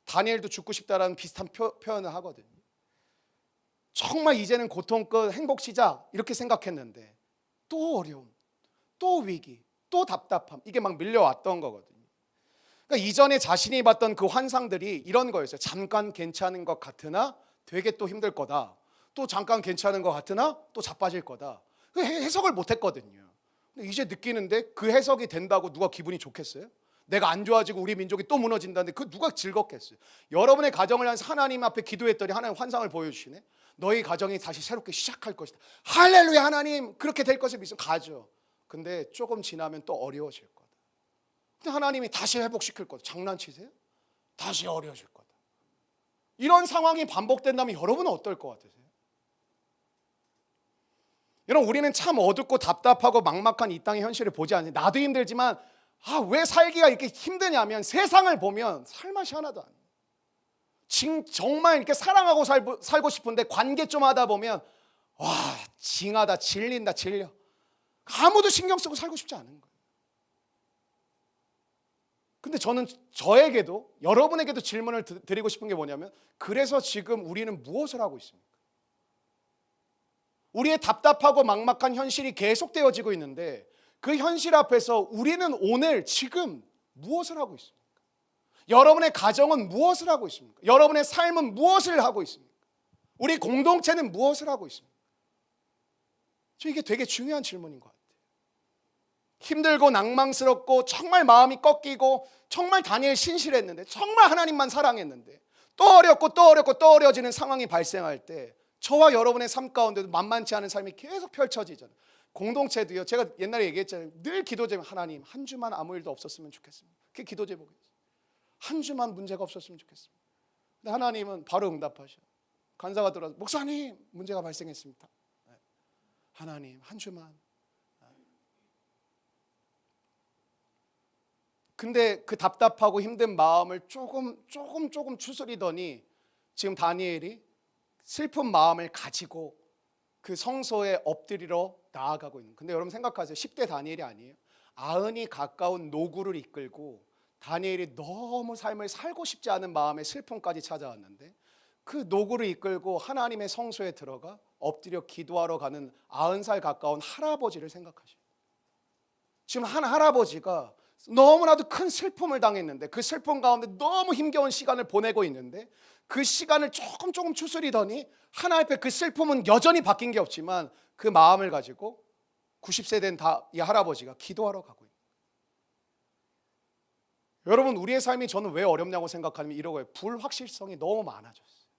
다니엘도 죽고 싶다라는 비슷한 표현을 하거든요. 정말 이제는 고통 끝 행복 시작 이렇게 생각했는데 또 어려움, 또 위기, 또 답답함 이게 막 밀려왔던 거거든요. 그러니까 이전에 자신이 봤던 그 환상들이 이런 거였어요. 잠깐 괜찮은 것 같으나 되게 또 힘들 거다. 또 잠깐 괜찮은 것 같으나 또 자빠질 거다. 해석을 못했거든요. 근데 이제 느끼는데 그 해석이 된다고 누가 기분이 좋겠어요? 내가 안 좋아지고 우리 민족이 또 무너진다는데 그 누가 즐겁겠어요? 여러분의 가정을 향해서 하나님 앞에 기도했더니 하나님 환상을 보여주시네. 너희 가정이 다시 새롭게 시작할 것이다. 할렐루야. 하나님 그렇게 될 것을 믿으면 가죠. 근데 조금 지나면 또 어려워질 거다. 근데 하나님이 다시 회복시킬 거다. 장난치세요? 다시 어려워질 거다. 이런 상황이 반복된다면 여러분은 어떨 것 같으세요? 여러분, 우리는 참 어둡고 답답하고 막막한 이 땅의 현실을 보지 않아요. 나도 힘들지만 왜 살기가 이렇게 힘드냐면 세상을 보면 살맛이 하나도 안 나요. 정말 이렇게 사랑하고 살고 싶은데 관계 좀 하다 보면 징하다, 질린다, 질려. 아무도 신경 쓰고 살고 싶지 않은 거예요. 근데 저는 저에게도 여러분에게도 질문을 드리고 싶은 게 뭐냐면, 그래서 지금 우리는 무엇을 하고 있습니까? 우리의 답답하고 막막한 현실이 계속되어지고 있는데 그 현실 앞에서 우리는 오늘 지금 무엇을 하고 있습니까? 여러분의 가정은 무엇을 하고 있습니까? 여러분의 삶은 무엇을 하고 있습니까? 우리 공동체는 무엇을 하고 있습니까? 이게 되게 중요한 질문인 것 같아요. 힘들고 낭망스럽고 정말 마음이 꺾이고 정말 다니엘 신실했는데 정말 하나님만 사랑했는데 또 어렵고 또 어렵고 또 어려워지는 상황이 발생할 때 저와 여러분의 삶 가운데도 만만치 않은 삶이 계속 펼쳐지잖아요. 공동체도요. 제가 옛날에 얘기했잖아요. 늘 기도 제목, 하나님 한 주만 아무 일도 없었으면 좋겠습니다. 그게 기도 제목이에요. 한 주만 문제가 없었으면 좋겠습니다. 근데 하나님은 바로 응답하셔. 간사가 들어와서 목사님 문제가 발생했습니다. 하나님 한 주만. 근데 그 답답하고 힘든 마음을 조금 추스리더니 지금 다니엘이 슬픈 마음을 가지고 그 성소에 엎드리러 나아가고 있는. 근데 여러분 생각하세요. 10대 다니엘이 아니에요. 90이 가까운 노구를 이끌고 다니엘이 너무 삶을 살고 싶지 않은 마음의 슬픔까지 찾아왔는데 그 노구를 이끌고 하나님의 성소에 들어가 엎드려 기도하러 가는 90살 가까운 할아버지를 생각하셔요. 지금 한 할아버지가 너무나도 큰 슬픔을 당했는데 그 슬픔 가운데 너무 힘겨운 시간을 보내고 있는데 그 시간을 조금 추스리더니 하나님 앞에 그 슬픔은 여전히 바뀐 게 없지만 그 마음을 가지고 90세 된 이 할아버지가 기도하러 가고 있는. 여러분, 우리의 삶이 저는 왜 어렵냐고 생각하면 이러고요. 불확실성이 너무 많아졌어요.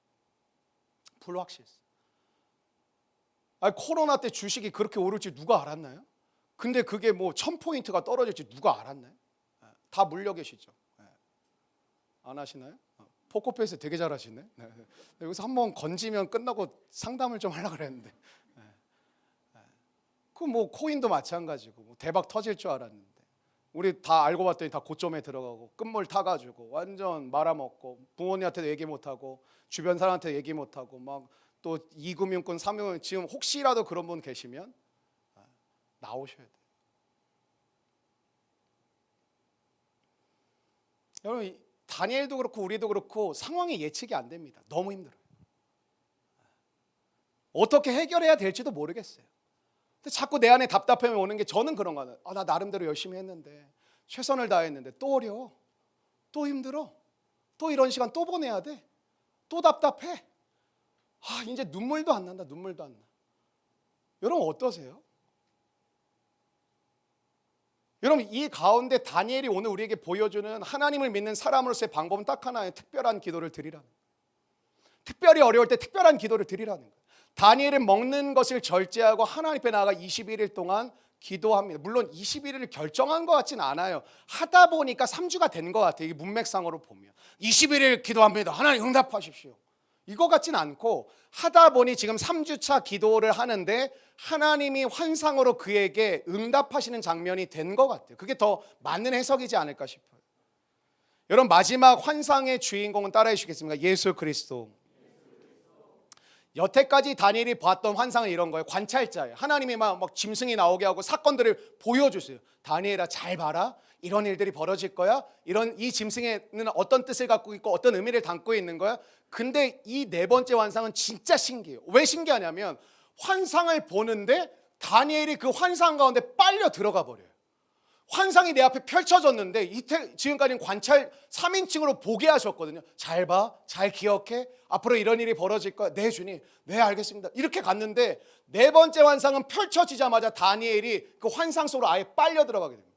불확실성. 코로나 때 주식이 그렇게 오를지 누가 알았나요? 근데 그게 뭐 1000포인트가 떨어질지 누가 알았나요? 다 물려 계시죠? 안 하시나요? 포커페이스 되게 잘하시네. 여기서 한번 건지면 끝나고 상담을 좀 하려고 그랬는데 그 뭐 코인도 마찬가지고 뭐 대박 터질 줄 알았는데 우리 다 알고 봤더니 다 고점에 들어가고 끝물 타가지고 완전 말아먹고 부모님한테도 얘기 못하고 주변 사람한테 얘기 못하고 막 또 2금융권 3금융권 지금 혹시라도 그런 분 계시면 나오셔야 돼요. 여러분, 다니엘도 그렇고 우리도 그렇고 상황이 예측이 안 됩니다. 너무 힘들어요. 어떻게 해결해야 될지도 모르겠어요. 근데 자꾸 내 안에 답답함이 오는 게 저는 그런 거 같아요. 나 나름대로 열심히 했는데 최선을 다했는데 또 어려워, 또 힘들어, 또 이런 시간 또 보내야 돼, 또 답답해. 이제 눈물도 안 난다. 눈물도 안 나. 여러분 어떠세요? 여러분, 이 가운데 다니엘이 오늘 우리에게 보여주는 하나님을 믿는 사람으로서의 방법은 딱 하나예요. 특별한 기도를 드리라는 거예요. 특별히 어려울 때 특별한 기도를 드리라는 거예요. 다니엘은 먹는 것을 절제하고 하나님 앞에 나아가 21일 동안 기도합니다. 물론 21일을 결정한 것 같지는 않아요. 하다 보니까 3주가 된 것 같아요. 이게 문맥상으로 보면 21일 기도합니다. 하나님 응답하십시오. 이거 같진 않고 하다 보니 지금 3주차 기도를 하는데 하나님이 환상으로 그에게 응답하시는 장면이 된 것 같아요. 그게 더 맞는 해석이지 않을까 싶어요. 여러분, 마지막 환상의 주인공은 따라해 주시겠습니까? 예수 그리스도. 여태까지 다니엘이 봤던 환상은 이런 거예요. 관찰자예요. 하나님이 막 짐승이 나오게 하고 사건들을 보여주세요. 다니엘아, 잘 봐라. 이런 일들이 벌어질 거야. 이 짐승에는 어떤 뜻을 갖고 있고 어떤 의미를 담고 있는 거야. 근데 이 네 번째 환상은 진짜 신기해요. 왜 신기하냐면 환상을 보는데 다니엘이 그 환상 가운데 빨려 들어가 버려요. 환상이 내 앞에 펼쳐졌는데 지금까지는 관찰 3인칭으로 보게 하셨거든요. 잘 봐, 잘 기억해. 앞으로 이런 일이 벌어질 거야. 네, 주님. 네, 알겠습니다. 이렇게 갔는데 네 번째 환상은 펼쳐지자마자 다니엘이 그 환상 속으로 아예 빨려 들어가게 됩니다.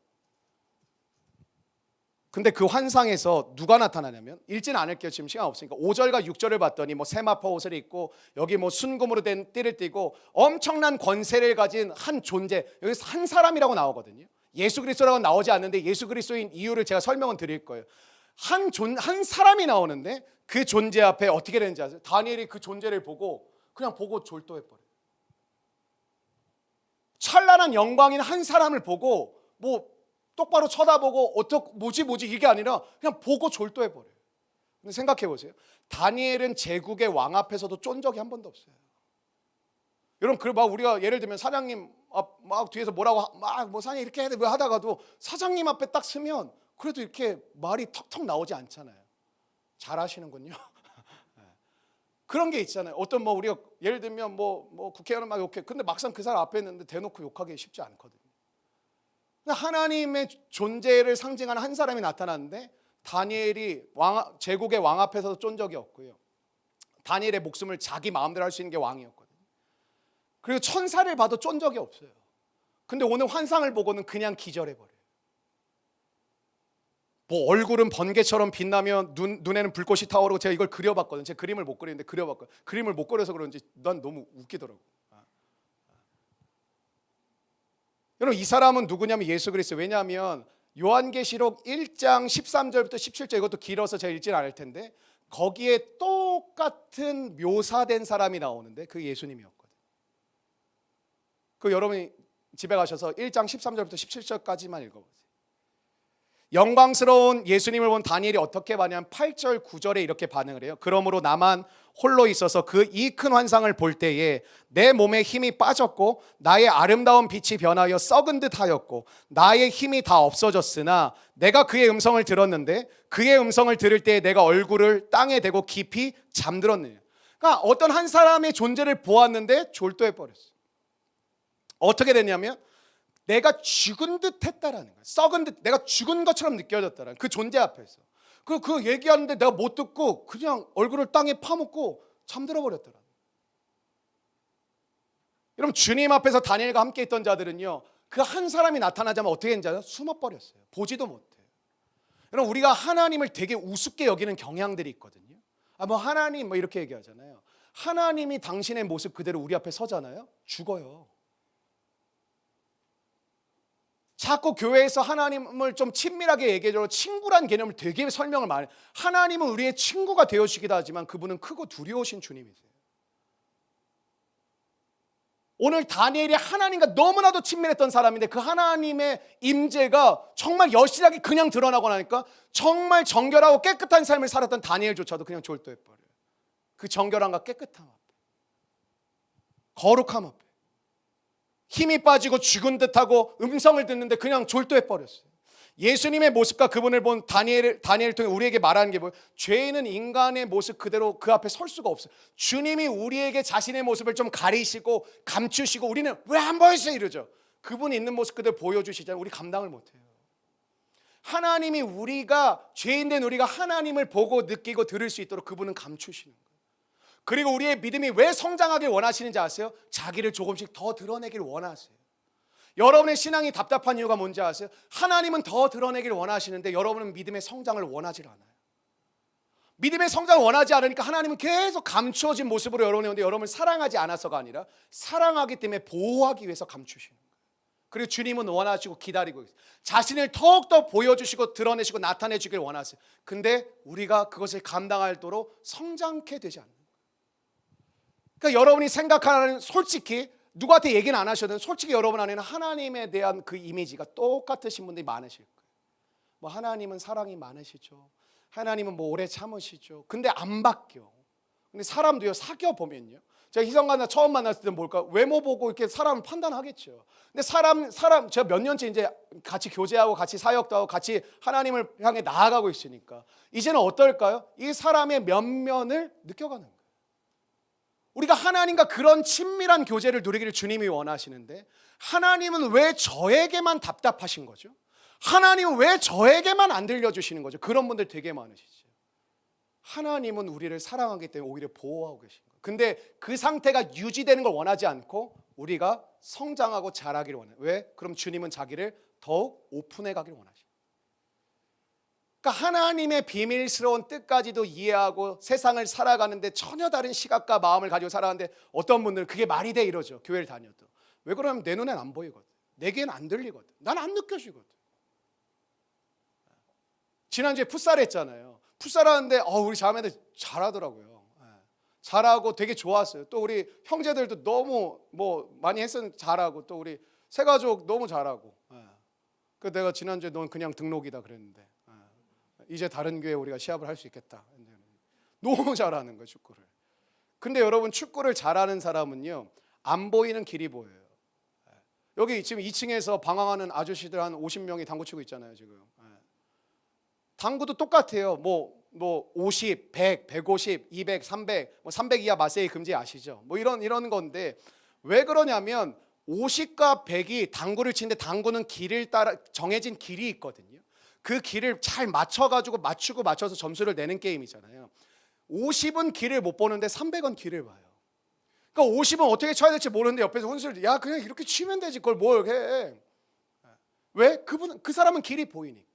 근데 그 환상에서 누가 나타나냐면, 읽지는 않을게요, 지금 시간 없으니까. 5절과 6절을 봤더니 뭐 세마포 옷을 입고 여기 뭐 순금으로 된 띠를 띠고 엄청난 권세를 가진 한 존재, 여기서 한 사람이라고 나오거든요. 예수 그리스도라고 나오지 않는데 예수 그리스도인 이유를 제가 설명은 드릴 거예요. 한 사람이 나오는데 그 존재 앞에 어떻게 되는지 아세요? 다니엘이 그 존재를 보고 그냥 보고 졸도해버려요. 찬란한 영광인 한 사람을 보고 뭐 똑바로 쳐다보고 뭐지 이게 아니라 그냥 보고 졸도해버려요. 근데 생각해 보세요. 다니엘은 제국의 왕 앞에서도 쫀 적이 한 번도 없어요. 여러분, 그 막 우리가 예를 들면 사장님 막 뒤에서 뭐라고 막 뭐 사장님 이렇게 해야 돼 하다가도 사장님 앞에 딱 서면 그래도 이렇게 말이 턱턱 나오지 않잖아요. 잘하시는군요. 그런 게 있잖아요. 어떤 뭐 우리가 예를 들면 뭐 국회의원은 막 욕해. 근데 막상 그 사람 앞에 있는데 대놓고 욕하기 쉽지 않거든요. 하나님의 존재를 상징하는 한 사람이 나타났는데 다니엘이 제국의 왕 앞에서도 쫀 적이 없고요. 다니엘의 목숨을 자기 마음대로 할 수 있는 게 왕이었거든요. 그리고 천사를 봐도 쫀 적이 없어요. 근데 오늘 환상을 보고는 그냥 기절해버려요. 뭐 얼굴은 번개처럼 빛나면 눈에는 불꽃이 타오르고, 제가 이걸 그려봤거든요. 제가 그림을 못 그리는데 그려봤거든요. 그림을 못 그려서 그런지 난 너무 웃기더라고요. 여러분, 이 사람은 누구냐면 예수 그리스도. 왜냐하면 요한계시록 1장 13절부터 17절, 이것도 길어서 제가 읽지는 않을 텐데 거기에 똑같은 묘사된 사람이 나오는데 그 예수님이었거든요. 그 여러분이 집에 가셔서 1장 13절부터 17절까지만 읽어보세요. 영광스러운 예수님을 본 다니엘이 어떻게 반응하냐면 8절 9절에 이렇게 반응을 해요. 그러므로 나만 홀로 있어서 그 이 큰 환상을 볼 때에 내 몸에 힘이 빠졌고 나의 아름다운 빛이 변하여 썩은 듯 하였고 나의 힘이 다 없어졌으나 내가 그의 음성을 들었는데 그의 음성을 들을 때에 내가 얼굴을 땅에 대고 깊이 잠들었느냐. 그러니까 어떤 한 사람의 존재를 보았는데 졸도해 버렸어요. 어떻게 됐냐면 내가 죽은 듯 했다라는 거예요. 썩은 듯, 내가 죽은 것처럼 느껴졌다라는 그 존재 앞에서. 그 얘기하는데 내가 못 듣고 그냥 얼굴을 땅에 파묻고 잠들어 버렸더라고요. 여러분, 주님 앞에서 다니엘과 함께 있던 자들은요, 그 한 사람이 나타나자면 어떻게 했는지 숨어버렸어요. 보지도 못해요. 여러분, 우리가 하나님을 되게 우습게 여기는 경향들이 있거든요. 뭐 하나님 뭐 이렇게 얘기하잖아요. 하나님이 당신의 모습 그대로 우리 앞에 서잖아요. 죽어요. 자꾸 교회에서 하나님을 좀 친밀하게 얘기해줘. 친구란 개념을 되게 설명을 많이 해요. 하나님은 우리의 친구가 되어주기도 하지만 그분은 크고 두려우신 주님이세요. 오늘 다니엘이 하나님과 너무나도 친밀했던 사람인데 그 하나님의 임재가 정말 여실하게 그냥 드러나고 나니까 정말 정결하고 깨끗한 삶을 살았던 다니엘조차도 그냥 졸도해버려요. 그 정결함과 깨끗함 앞에, 거룩함 앞에 힘이 빠지고 죽은 듯하고 음성을 듣는데 그냥 졸도해버렸어요. 예수님의 모습과 그분을 본 다니엘을 통해 우리에게 말하는 게 뭐예요? 죄인은 인간의 모습 그대로 그 앞에 설 수가 없어요. 주님이 우리에게 자신의 모습을 좀 가리시고 감추시고 우리는 왜 안 보였어요 이러죠. 그분이 있는 모습 그대로 보여주시잖아요. 우리 감당을 못해요. 하나님이 우리가 죄인된 우리가 하나님을 보고 느끼고 들을 수 있도록 그분은 감추시는 거예요. 그리고 우리의 믿음이 왜 성장하길 원하시는지 아세요? 자기를 조금씩 더 드러내길 원하세요. 여러분의 신앙이 답답한 이유가 뭔지 아세요? 하나님은 더 드러내길 원하시는데 여러분은 믿음의 성장을 원하지 않아요. 믿음의 성장을 원하지 않으니까 하나님은 계속 감추어진 모습으로 여러분이 오는데 여러분을 사랑하지 않아서가 아니라 사랑하기 때문에 보호하기 위해서 감추시는 거예요. 그리고 주님은 원하시고 기다리고 있어요. 자신을 더욱더 보여주시고 드러내시고 나타내주길 원하세요. 근데 우리가 그것을 감당하도록 성장케 되지 않는 거예요. 그러니까 여러분이 생각하는, 솔직히 누구한테 얘기는 안 하셔도 솔직히 여러분 안에는 하나님에 대한 그 이미지가 똑같으신 분들이 많으실 거예요. 뭐 하나님은 사랑이 많으시죠. 하나님은 뭐 오래 참으시죠. 근데 안 바뀌어. 근데 사람도요, 사귀어 보면요, 제가 희성관나 처음 만났을 때는 뭘까? 외모 보고 이렇게 사람을 판단하겠죠. 근데 사람 제가 몇 년째 이제 같이 교제하고 같이 사역도 하고 같이 하나님을 향해 나아가고 있으니까 이제는 어떨까요? 이 사람의 면면을 느껴가는 거예요. 우리가 하나님과 그런 친밀한 교제를 누리기를 주님이 원하시는데 하나님은 왜 저에게만 답답하신 거죠? 하나님은 왜 저에게만 안 들려주시는 거죠? 그런 분들 되게 많으시죠. 하나님은 우리를 사랑하기 때문에 오히려 보호하고 계신 거예요. 근데 그 상태가 유지되는 걸 원하지 않고 우리가 성장하고 자라기를 원해요. 왜? 그럼 주님은 자기를 더욱 오픈해 가기를 원하시죠. 그러니까 하나님의 비밀스러운 뜻까지도 이해하고 세상을 살아가는데 전혀 다른 시각과 마음을 가지고 살아가는데 어떤 분들은 그게 말이 돼 이러죠. 교회를 다녀도. 왜 그러냐면 내 눈엔 안 보이거든. 내 귀엔 안 들리거든. 난 안 느껴지거든. 지난주에 풋살 했잖아요. 풋살 하는데 우리 자매들 잘하더라고요. 잘하고 되게 좋았어요. 또 우리 형제들도 너무 많이 했었는데 잘하고, 또 우리 새가족 너무 잘하고. 그 내가 지난주에 넌 그냥 등록이다 그랬는데 이제 다른 교회에 우리가 시합을 할 수 있겠다. 너무 잘하는 거예요, 축구를. 근데 여러분, 축구를 잘하는 사람은요, 안 보이는 길이 보여요. 여기 지금 2층에서 방황하는 아저씨들 한 50명이 당구 치고 있잖아요, 지금. 당구도 똑같아요. 50, 100, 150, 200, 300, 300 이하 마세이 금지 아시죠? 이런 건데, 왜 그러냐면 50과 100이 당구를 치는데, 당구는 길을 따라 정해진 길이 있거든요. 그 길을 잘 맞춰서 점수를 내는 게임이잖아요. 50은 길을 못 보는데 300은 길을 봐요. 그러니까 50은 어떻게 쳐야 될지 모르는데 옆에서 혼술, 야 그냥 이렇게 치면 되지, 그걸 뭘 해. 왜? 그 사람은 길이 보이니까.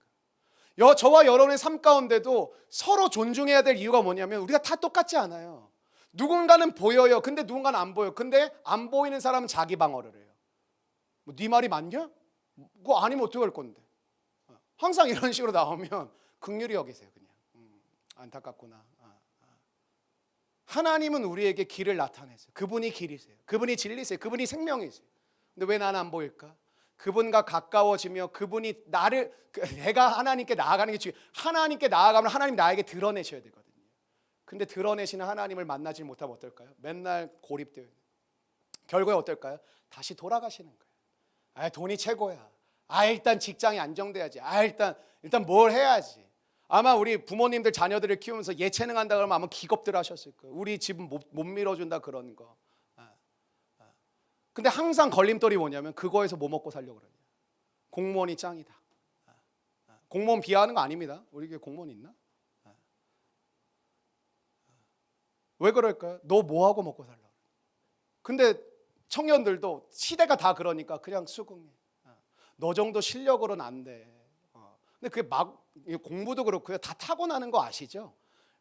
저와 여러분의 삶 가운데도 서로 존중해야 될 이유가 뭐냐면, 우리가 다 똑같지 않아요. 누군가는 보여요. 근데 누군가는 안 보여. 근데 안 보이는 사람은 자기 방어를 해요. 네 말이 맞냐? 그거 아니면 어떻게 할 건데? 항상 이런 식으로 나오면 긍휼히 여기세요. 그냥 안타깝구나. 하나님은 우리에게 길을 나타내세요. 그분이 길이세요. 그분이 진리세요. 그분이 생명이세요. 근데 왜 나는 안 보일까? 그분과 가까워지며 그분이 내가 하나님께 나아가는 게 중요해요. 하나님께 나아가면 하나님 나에게 드러내셔야 되거든요. 근데 드러내시는 하나님을 만나지 못하면 어떨까요? 맨날 고립되어 있는. 결국에 어떨까요? 다시 돌아가시는 거예요. 돈이 최고야. 일단 직장이 안정돼야지. 일단 뭘 해야지. 아마 우리 부모님들 자녀들을 키우면서 예체능 한다 그러면 아마 기겁들 하셨을 거예요. 우리 집은 못 밀어준다 그런 거. 근데 항상 걸림돌이 뭐냐면, 그거에서 뭐 먹고 살려고 그러냐. 공무원이 짱이다. 공무원 비하하는 거 아닙니다. 우리 교회 공무원 있나? 왜 그럴까요? 너 뭐하고 먹고 살려고 그래. 근데 청년들도 시대가 다 그러니까 그냥 수긍해. 너 정도 실력으로는 안 돼. 근데 그게 공부도 그렇고요. 다 타고나는 거 아시죠?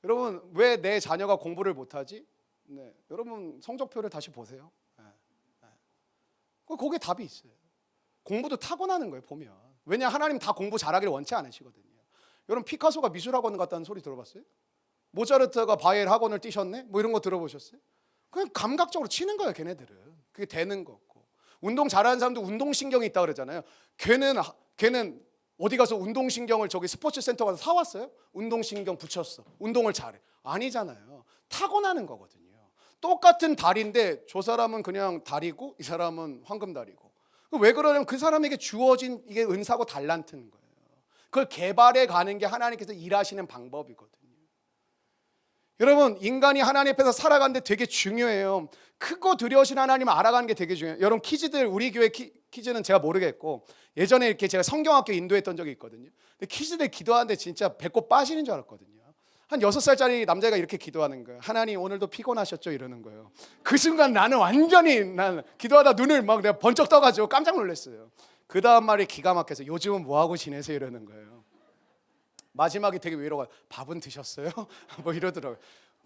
여러분, 왜 내 자녀가 공부를 못하지? 네, 여러분 성적표를 다시 보세요. 거기에 답이 있어요. 공부도 타고나는 거예요, 보면. 왜냐, 하나님 다 공부 잘하기를 원치 않으시거든요. 여러분, 피카소가 미술학원 갔다는 소리 들어봤어요? 모차르트가 바이엘 학원을 뛰셨네? 이런 거 들어보셨어요? 그냥 감각적으로 치는 거예요, 걔네들은. 그게 되는 거고. 운동 잘하는 사람도 운동신경이 있다 그러잖아요. 걔는 어디 가서 운동신경을 저기 스포츠 센터 가서 사왔어요? 운동신경 붙였어. 운동을 잘해. 아니잖아요. 타고나는 거거든요. 똑같은 다리인데 저 사람은 그냥 다리고 이 사람은 황금다리고. 왜 그러냐면 그 사람에게 주어진 이게 은사고 달란트인 거예요. 그걸 개발해 가는 게 하나님께서 일하시는 방법이거든요. 여러분, 인간이 하나님 앞에서 살아가는데 되게 중요해요. 크고 두려우신 하나님을 알아가는 게 되게 중요해요. 여러분, 키즈들, 우리 교회 키즈는 제가 모르겠고, 예전에 이렇게 제가 성경학교 인도했던 적이 있거든요. 근데 키즈들 기도하는데 진짜 배꼽 빠지는 줄 알았거든요. 한 6살짜리 남자가 이렇게 기도하는 거예요. 하나님, 오늘도 피곤하셨죠? 이러는 거예요. 그 순간 나는 완전히 기도하다 눈을 막 내가 번쩍 떠가지고 깜짝 놀랐어요. 그 다음 말이 기가 막혀서, 요즘은 뭐하고 지내세요? 이러는 거예요. 마지막에 되게 위로가, 밥은 드셨어요? 이러더라고요.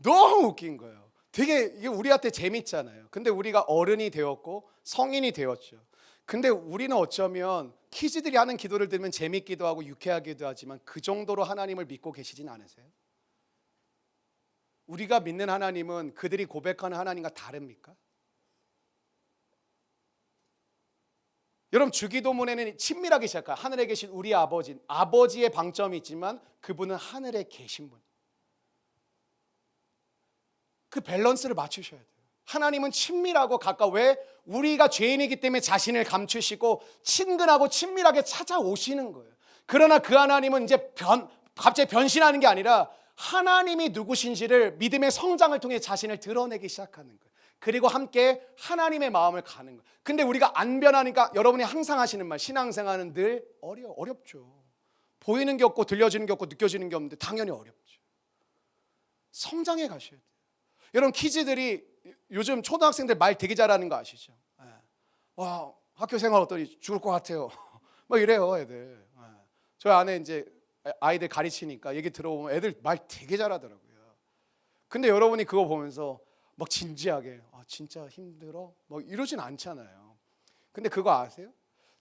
너무 웃긴 거예요. 되게 이게 우리한테 재밌잖아요. 근데 우리가 어른이 되었고 성인이 되었죠. 근데 우리는 어쩌면 키즈들이 하는 기도를 들으면 재밌기도 하고 유쾌하기도 하지만, 그 정도로 하나님을 믿고 계시진 않으세요? 우리가 믿는 하나님은 그들이 고백하는 하나님과 다릅니까? 여러분, 주기도문에는 친밀하게 시작해요. 하늘에 계신 우리 아버지의 방점이 있지만 그분은 하늘에 계신 분. 그 밸런스를 맞추셔야 돼요. 하나님은 친밀하고 가까워. 왜? 우리가 죄인이기 때문에 자신을 감추시고 친근하고 친밀하게 찾아오시는 거예요. 그러나 그 하나님은 이제 갑자기 변신하는 게 아니라 하나님이 누구신지를 믿음의 성장을 통해 자신을 드러내기 시작하는 거예요. 그리고 함께 하나님의 마음을 가는 거예요. 근데 우리가 안 변하니까, 여러분이 항상 하시는 말, 신앙생활은 늘 어렵죠. 보이는 게 없고 들려지는 게 없고 느껴지는 게 없는데 당연히 어렵죠. 성장해 가셔야 돼요. 여러분, 키즈들이 요즘 초등학생들 말 되게 잘하는 거 아시죠? 와, 학교 생활 어떠니? 죽을 것 같아요. 이래요, 애들. 저희 아내 이제 아이들 가르치니까 얘기 들어보면 애들 말 되게 잘하더라고요. 근데 여러분이 그거 보면서 막 진지하게 진짜 힘들어? 뭐 이러진 않잖아요. 근데 그거 아세요?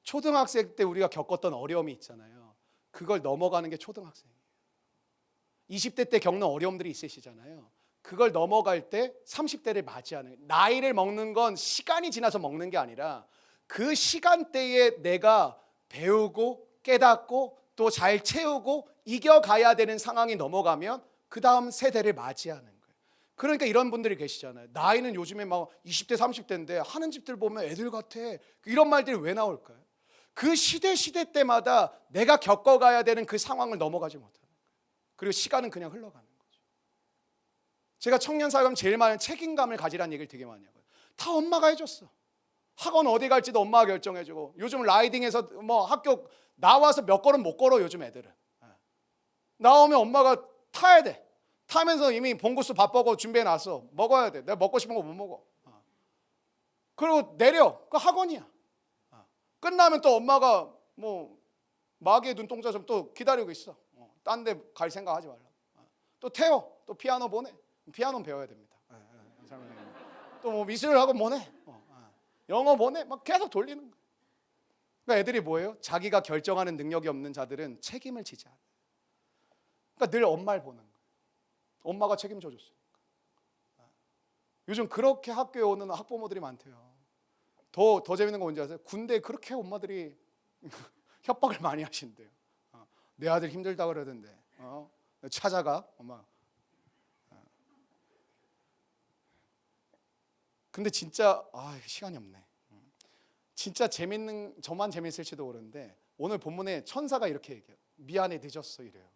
초등학생 때 우리가 겪었던 어려움이 있잖아요. 그걸 넘어가는 게 초등학생이에요. 20대 때 겪는 어려움들이 있으시잖아요. 그걸 넘어갈 때 30대를 맞이하는, 나이를 먹는 건 시간이 지나서 먹는 게 아니라 그 시간대에 내가 배우고 깨닫고 또 잘 채우고 이겨가야 되는 상황이 넘어가면 그 다음 세대를 맞이하는 거예요. 그러니까 이런 분들이 계시잖아요. 나이는 요즘에 막 20대 30대인데 하는 집들 보면 애들 같아. 이런 말들이 왜 나올까요? 그 시대 때마다 내가 겪어가야 되는 그 상황을 넘어가지 못하는 거예요. 그리고 시간은 그냥 흘러가는 거죠. 제가 청년 사회가 제일 많은 책임감을 가지라는 얘기를 되게 많이 하거든요. 다 엄마가 해줬어. 학원 어디 갈지도 엄마가 결정해주고, 요즘 라이딩에서 뭐 학교 나와서 몇 걸음 못 걸어. 요즘 애들은 나오면 엄마가 타야 돼. 타면서 이미 봉구수 바쁘고 준비해놨어. 먹어야 돼. 내가 먹고 싶은 거 못 먹어. 그리고 내려. 그 학원이야. 끝나면 또 엄마가 뭐 마귀의 눈동자 좀 또 기다리고 있어. 딴 데 갈 생각 하지 말라. 또 태워. 또 피아노 보내. 피아노는 배워야 됩니다. 또 뭐 미술 학원 보내. 영어 보내. 막 계속 돌리는 거야. 그러니까 애들이 뭐예요? 자기가 결정하는 능력이 없는 자들은 책임을 지지 않아요. 그러니까 늘 엄마를 보는 거예요. 엄마가 책임져 줬으니까. 요즘 그렇게 학교에 오는 학부모들이 많대요. 더 재밌는 거 뭔지 아세요? 군대에 그렇게 엄마들이 협박을 많이 하신대요. 내 아들 힘들다 그러던데 찾아가 엄마. 근데 진짜 시간이 없네. 진짜 재밌는, 저만 재밌을지도 모르는데 오늘 본문에 천사가 이렇게 얘기해요. 미안해 늦었어 이래요.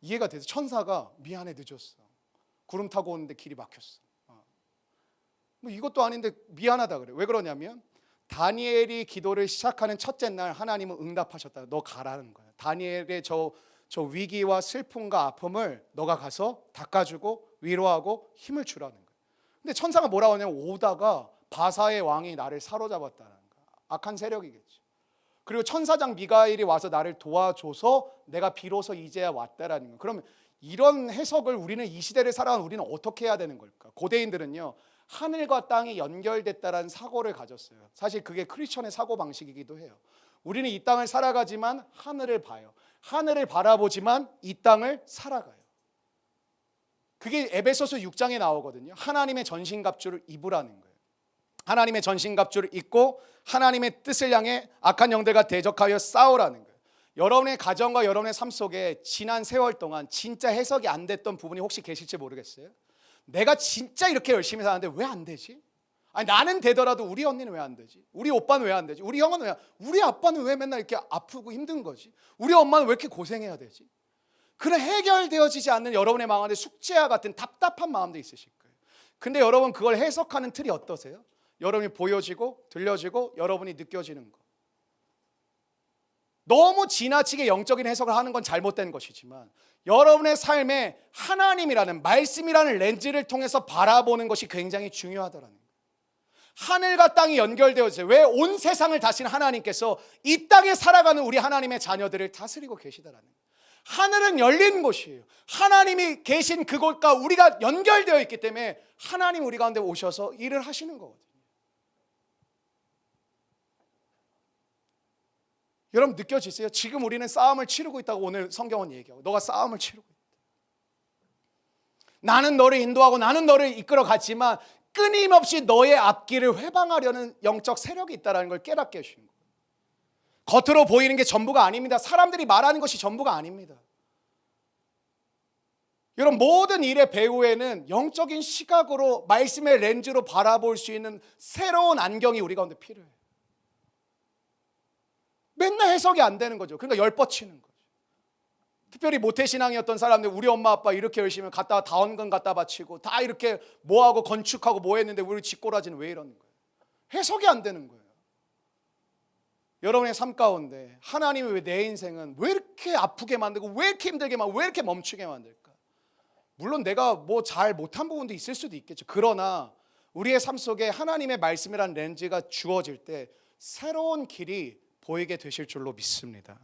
이해가 돼서 천사가 미안해 늦었어. 구름 타고 오는데 길이 막혔어. 뭐 이것도 아닌데 미안하다 그래. 왜 그러냐면 다니엘이 기도를 시작하는 첫째 날 하나님은 응답하셨다. 너 가라는 거야. 다니엘의 저 위기와 슬픔과 아픔을 너가 가서 닦아주고 위로하고 힘을 주라는 거야. 근데 천사가 뭐라고 하냐면 오다가 바사의 왕이 나를 사로잡았다는 거야. 악한 세력이겠죠. 그리고 천사장 미가엘이 와서 나를 도와줘서 내가 비로소 이제야 왔다라는 거예요. 그러면 이런 해석을 우리는 이 시대를 살아가는 우리는 어떻게 해야 되는 걸까? 고대인들은요, 하늘과 땅이 연결됐다라는 사고를 가졌어요. 사실 그게 크리스천의 사고 방식이기도 해요. 우리는 이 땅을 살아가지만 하늘을 봐요. 하늘을 바라보지만 이 땅을 살아가요. 그게 에베소서 6장에 나오거든요. 하나님의 전신갑주를 입으라는 거예요. 하나님의 전신갑주를 입고 하나님의 뜻을 향해 악한 영들과 대적하여 싸우라는 거예요. 여러분의 가정과 여러분의 삶 속에 지난 세월 동안 진짜 해석이 안 됐던 부분이 혹시 계실지 모르겠어요. 내가 진짜 이렇게 열심히 사는데 왜 안 되지? 아니 나는 되더라도 우리 언니는 왜 안 되지? 우리 오빠는 왜 안 되지? 우리 형은 왜? 우리 아빠는 왜 맨날 이렇게 아프고 힘든 거지? 우리 엄마는 왜 이렇게 고생해야 되지? 그런 해결되어지지 않는 여러분의 마음 안에 숙제와 같은 답답한 마음도 있으실 거예요. 근데 여러분 그걸 해석하는 틀이 어떠세요? 여러분이 보여지고 들려지고 여러분이 느껴지는 거. 너무 지나치게 영적인 해석을 하는 건 잘못된 것이지만 여러분의 삶에 하나님이라는 말씀이라는 렌즈를 통해서 바라보는 것이 굉장히 중요하더라는 거예요. 하늘과 땅이 연결되어 있어요. 왜? 온 세상을 다스리는 하나님께서 이 땅에 살아가는 우리 하나님의 자녀들을 다스리고 계시더라는 거예요. 하늘은 열린 곳이에요. 하나님이 계신 그곳과 우리가 연결되어 있기 때문에 하나님 우리 가운데 오셔서 일을 하시는 거거든요. 여러분 느껴지세요? 지금 우리는 싸움을 치르고 있다고 오늘 성경은 얘기하고, 너가 싸움을 치르고 있다. 나는 너를 인도하고 나는 너를 이끌어 갔지만 끊임없이 너의 앞길을 회방하려는 영적 세력이 있다는 걸 깨닫게 해주신 거예요. 겉으로 보이는 게 전부가 아닙니다. 사람들이 말하는 것이 전부가 아닙니다. 여러분 모든 일의 배후에는 영적인 시각으로 말씀의 렌즈로 바라볼 수 있는 새로운 안경이 우리 가운데 필요해요. 맨날 해석이 안 되는 거죠. 그러니까 열뻗치는 거죠. 특별히 모태신앙이었던 사람들, 우리 엄마 아빠 이렇게 열심히 갖다 다 헌금 갖다 바치고 다 이렇게 뭐하고 건축하고 뭐 했는데 우리 집꼬라지는 왜 이러는 거예요? 해석이 안 되는 거예요. 여러분의 삶 가운데 하나님이 왜 내 인생은 왜 이렇게 아프게 만들고 왜 이렇게 힘들게 만들고 왜 이렇게 멈추게 만들까? 물론 내가 뭐 잘 못한 부분도 있을 수도 있겠죠. 그러나 우리의 삶 속에 하나님의 말씀이라는 렌즈가 주어질 때 새로운 길이 보이게 되실 줄로 믿습니다.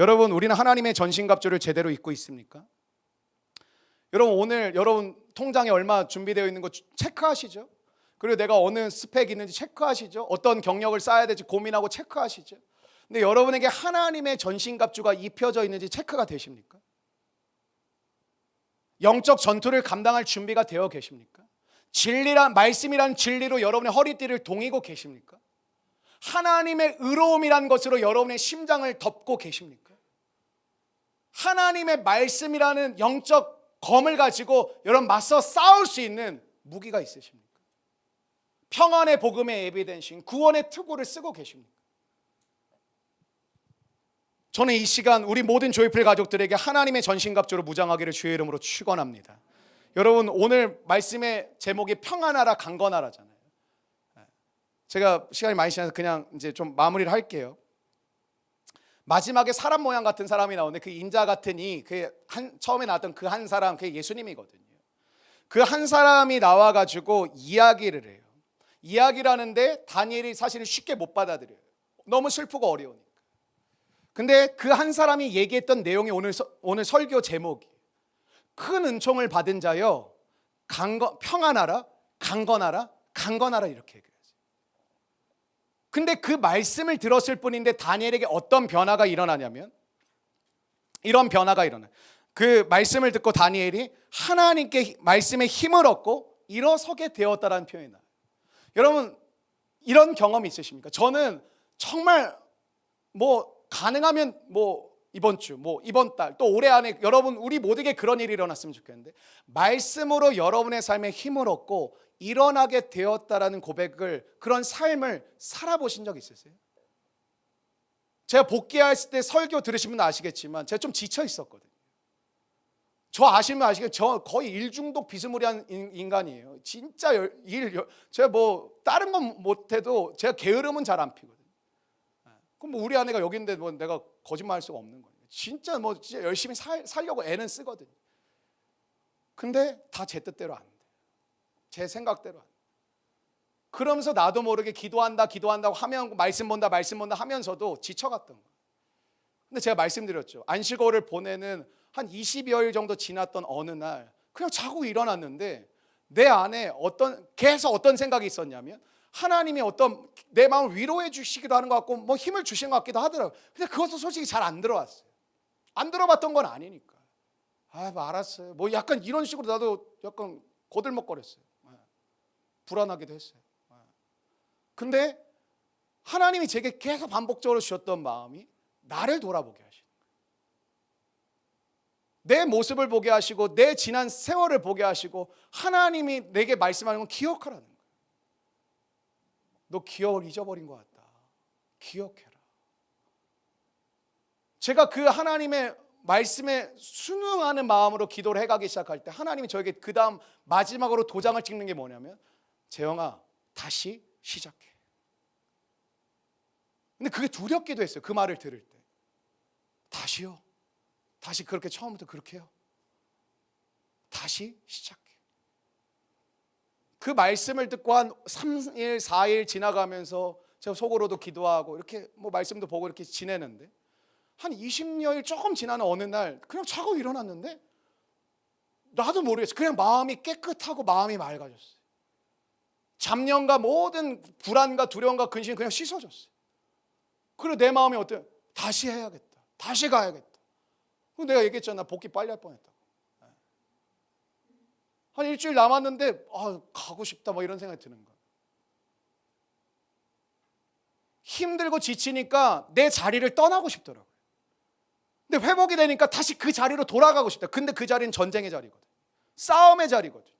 여러분, 우리는 하나님의 전신갑주를 제대로 입고 있습니까? 여러분, 오늘 여러분 통장에 얼마 준비되어 있는 거 체크하시죠? 그리고 내가 어느 스펙이 있는지 체크하시죠? 어떤 경력을 쌓아야 될지 고민하고 체크하시죠? 근데 여러분에게 하나님의 전신갑주가 입혀져 있는지 체크가 되십니까? 영적 전투를 감당할 준비가 되어 계십니까? 진리란, 말씀이란 진리로 여러분의 허리띠를 동이고 계십니까? 하나님의 의로움이란 것으로 여러분의 심장을 덮고 계십니까? 하나님의 말씀이라는 영적 검을 가지고 여러분 맞서 싸울 수 있는 무기가 있으십니까? 평안의 복음의 에비덴싱, 구원의 투구를 쓰고 계십니까? 저는 이 시간 우리 모든 조이풀 가족들에게 하나님의 전신갑주로 무장하기를 주의 이름으로 축원합니다. 여러분, 오늘 말씀의 제목이 평안하라 강건하라잖아요. 제가 시간이 많이 지나서 그냥 이제 좀 마무리를 할게요. 마지막에 사람 모양 같은 사람이 나오는데 그 인자 같은 처음에 나왔던 그 한 사람, 그게 예수님이거든요. 그 한 사람이 나와가지고 이야기를 해요. 이야기를 하는데 다니엘이 사실은 쉽게 못 받아들여요. 너무 슬프고 어려우니까. 근데 그 한 사람이 얘기했던 내용이 오늘 설교 제목이 큰 은총을 받은 자여 평안하라 강건하라 강건하라 이렇게 얘기해요. 근데 그 말씀을 들었을 뿐인데 다니엘에게 어떤 변화가 일어나냐면 이런 변화가 일어나요. 그 말씀을 듣고 다니엘이 하나님께 말씀에 힘을 얻고 일어서게 되었다라는 표현이 나요. 여러분, 이런 경험이 있으십니까? 저는 정말 가능하면 이번 주, 이번 달, 또 올해 안에 여러분 우리 모두에게 그런 일이 일어났으면 좋겠는데 말씀으로 여러분의 삶에 힘을 얻고 일어나게 되었다라는 고백을, 그런 삶을 살아보신 적 있으세요? 제가 복귀했을 때 설교 들으신 분은 아시겠지만 제가 좀 지쳐 있었거든요. 저 아시면 아시겠지만 저 거의 일중독 비스무리한 인간이에요. 진짜 제가 다른 건 못해도 제가 게으름은 잘 안 피거든요. 그럼 우리 아내가 여기인데 내가 거짓말할 수가 없는 거예요. 진짜 진짜 열심히 살려고 애는 쓰거든요. 근데 다 제 뜻대로 안 돼. 제 생각대로 안 돼. 그러면서 나도 모르게 기도한다고 하면 말씀 본다 하면서도 지쳐갔던 거예요. 근데 제가 말씀드렸죠. 안식월을 보내는 한 20여일 정도 지났던 어느 날 그냥 자고 일어났는데 내 안에 계속 어떤 생각이 있었냐면 하나님이 내 마음을 위로해 주시기도 하는 것 같고 힘을 주신 것 같기도 하더라고요. 근데 그것도 솔직히 잘 안 들어왔어요. 안 들어봤던 건 아니니까. 알았어요. 약간 이런 식으로 나도 약간 거들먹거렸어요. 불안하기도 했어요. 근데 하나님이 제게 계속 반복적으로 주셨던 마음이 나를 돌아보게 하시는 거예요. 내 모습을 보게 하시고 내 지난 세월을 보게 하시고 하나님이 내게 말씀하는 건 기억하라는 거예요. 너 기억을 잊어버린 것 같다. 기억해라. 제가 그 하나님의 말씀에 순응하는 마음으로 기도를 해가기 시작할 때 하나님이 저에게 그 다음 마지막으로 도장을 찍는 게 뭐냐면 재영아 다시 시작해. 근데 그게 두렵기도 했어요. 그 말을 들을 때. 다시요? 다시 그렇게 처음부터 그렇게 해요? 다시 시작해. 그 말씀을 듣고 한 3일 4일 지나가면서 제가 속으로도 기도하고 이렇게 말씀도 보고 이렇게 지내는데 한 20여일 조금 지나는 어느 날 그냥 자고 일어났는데 나도 모르겠어요. 그냥 마음이 깨끗하고 마음이 맑아졌어요. 잡념과 모든 불안과 두려움과 근심이 그냥 씻어졌어요. 그리고 내 마음이 어때요? 다시 해야겠다. 다시 가야겠다. 내가 얘기했잖아. 복귀 빨리 할 뻔했다고. 한 일주일 남았는데 가고 싶다 이런 생각이 드는 거야. 힘들고 지치니까 내 자리를 떠나고 싶더라고요. 근데 회복이 되니까 다시 그 자리로 돌아가고 싶다. 근데 그 자리는 전쟁의 자리거든. 싸움의 자리거든.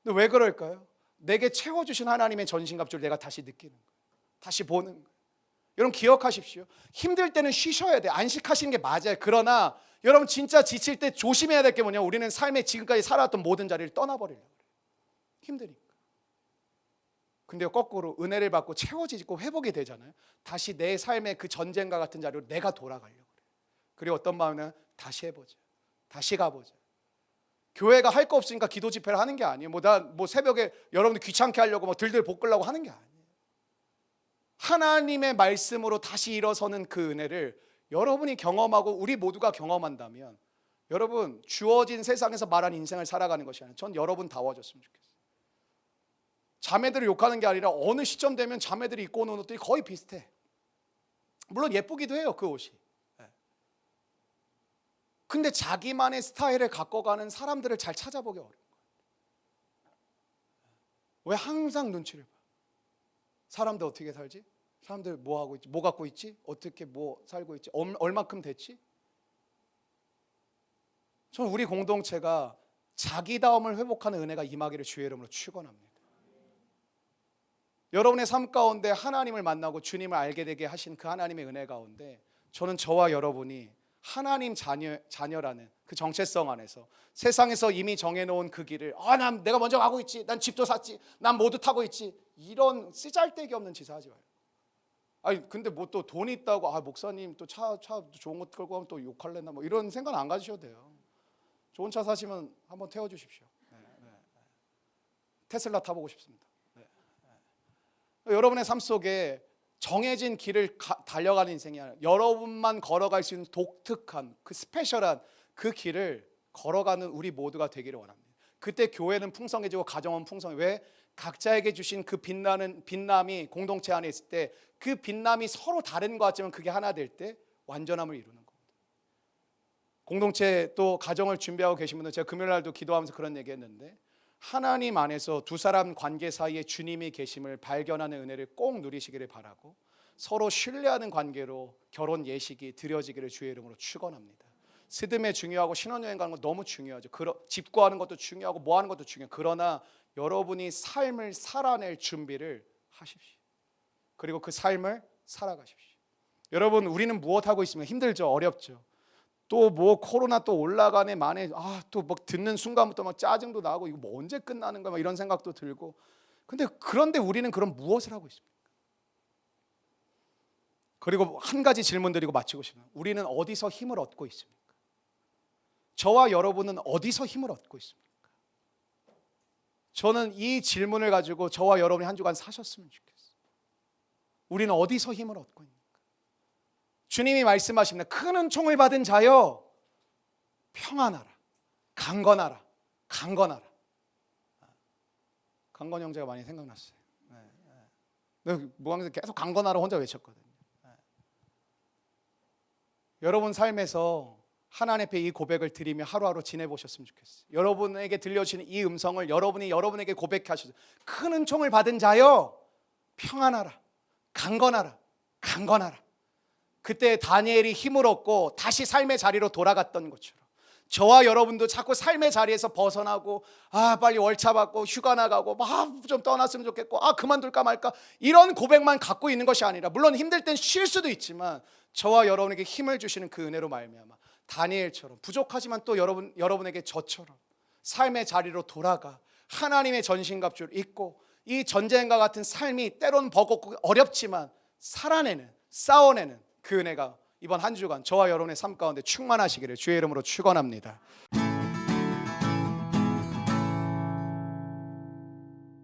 근데 왜 그럴까요? 내게 채워주신 하나님의 전신갑주를 내가 다시 느끼는 거예요. 다시 보는 거예요. 여러분 기억하십시오. 힘들 때는 쉬셔야 돼. 안식하시는 게 맞아요. 그러나 여러분 진짜 지칠 때 조심해야 될 게 뭐냐면 우리는 삶에 지금까지 살아왔던 모든 자리를 떠나버리려고 그래요. 힘드니까. 근데 거꾸로 은혜를 받고 채워지고 회복이 되잖아요. 다시 내 삶의 그 전쟁과 같은 자리로 내가 돌아가려고 그래요. 그리고 어떤 마음은 다시 해보자. 다시 가보자. 교회가 할 거 없으니까 기도 집회를 하는 게 아니에요. 새벽에 여러분들 귀찮게 하려고 들들 볶으려고 하는 게 아니에요. 하나님의 말씀으로 다시 일어서는 그 은혜를 여러분이 경험하고 우리 모두가 경험한다면 여러분 주어진 세상에서 말한 인생을 살아가는 것이 아니라 전 여러분 다워졌으면 좋겠어요. 자매들을 욕하는 게 아니라 어느 시점 되면 자매들이 입고 오는 옷들이 거의 비슷해. 물론 예쁘기도 해요, 그 옷이. 근데 자기만의 스타일을 갖고 가는 사람들을 잘 찾아보기 어려운 거예요. 왜 항상 눈치를 봐? 사람들 어떻게 살지? 사람들 뭐 하고 있지? 뭐 갖고 있지? 어떻게 뭐 살고 있지? 얼마큼 됐지? 저는 우리 공동체가 자기다움을 회복하는 은혜가 임하기를 주의 이름으로 축원합니다. 여러분의 삶 가운데 하나님을 만나고 주님을 알게 되게 하신 그 하나님의 은혜 가운데 저는 저와 여러분이 하나님 자녀라는 그 정체성 안에서 세상에서 이미 정해놓은 그 길을 난 내가 먼저 가고 있지, 난 집도 샀지, 난 모두 타고 있지, 이런 쓰잘데기 없는 짓을 하지 마요. 아니 근데 뭐 또 돈이 있다고 목사님 또 차 좋은 것 끌고 가면 또 욕할래나 뭐 이런 생각 안 가지셔도 돼요. 좋은 차 사시면 한번 태워주십시오. 테슬라 타보고 싶습니다. 여러분의 삶 속에 정해진 길을 달려가는 인생이 아니라 여러분만 걸어갈 수 있는 독특한 그 스페셜한 그 길을 걸어가는 우리 모두가 되기를 원합니다. 그때 교회는 풍성해지고 가정은 풍성해. 왜? 각자에게 주신 그 빛남이 공동체 안에 있을 때 그 빛남이 서로 다른 것 같지만 그게 하나 될 때 완전함을 이루는 겁니다. 공동체 또 가정을 준비하고 계신 분들, 제가 금요일 날도 기도하면서 그런 얘기했는데 하나님 안에서 두 사람 관계 사이에 주님이 계심을 발견하는 은혜를 꼭 누리시기를 바라고 서로 신뢰하는 관계로 결혼 예식이 드려지기를 주의 이름으로 축원합니다. 스드메 중요하고 신혼여행 가는 거 너무 중요하죠. 집 구하는 것도 중요하고 뭐 하는 것도 중요해요. 그러나 여러분이 삶을 살아낼 준비를 하십시오. 그리고 그 삶을 살아가십시오. 여러분 우리는 무엇 하고 있습니까? 힘들죠. 어렵죠. 또 뭐 코로나 또 올라가네 만에 또 막 듣는 순간부터 막 짜증도 나고 이거 뭐 언제 끝나는 거야 막 이런 생각도 들고. 그런데 우리는 그럼 무엇을 하고 있습니까? 그리고 한 가지 질문 드리고 마치고 싶어요. 우리는 어디서 힘을 얻고 있습니까? 저와 여러분은 어디서 힘을 얻고 있습니까? 저는 이 질문을 가지고 저와 여러분이 한 주간 사셨으면 좋겠어요. 우리는 어디서 힘을 얻고 있는가? 주님이 말씀하십니다. 큰 은총을 받은 자여 평안하라, 강건하라, 강건하라. 강건 형제가 많이 생각났어요. 무광에서 계속 강건하라 혼자 외쳤거든요. 여러분 삶에서 하나님 앞에 이 고백을 드리며 하루하루 지내보셨으면 좋겠어요. 여러분에게 들려주시는 이 음성을 여러분이 여러분에게 고백하셔서 큰 은총을 받은 자여 평안하라, 강건하라, 강건하라. 그때 다니엘이 힘을 얻고 다시 삶의 자리로 돌아갔던 것처럼 저와 여러분도 자꾸 삶의 자리에서 벗어나고 빨리 월차 받고 휴가 나가고 좀 떠났으면 좋겠고 그만둘까 말까 이런 고백만 갖고 있는 것이 아니라 물론 힘들 땐 쉴 수도 있지만 저와 여러분에게 힘을 주시는 그 은혜로 말미암아 다니엘처럼 부족하지만 또 여러분에게 저처럼 삶의 자리로 돌아가 하나님의 전신갑주를 입고 이 전쟁과 같은 삶이 때론 버겁고 어렵지만 살아내는 싸워내는 그 은혜가 이번 한 주간 저와 여러분의 삶 가운데 충만하시기를 주의 이름으로 축원합니다.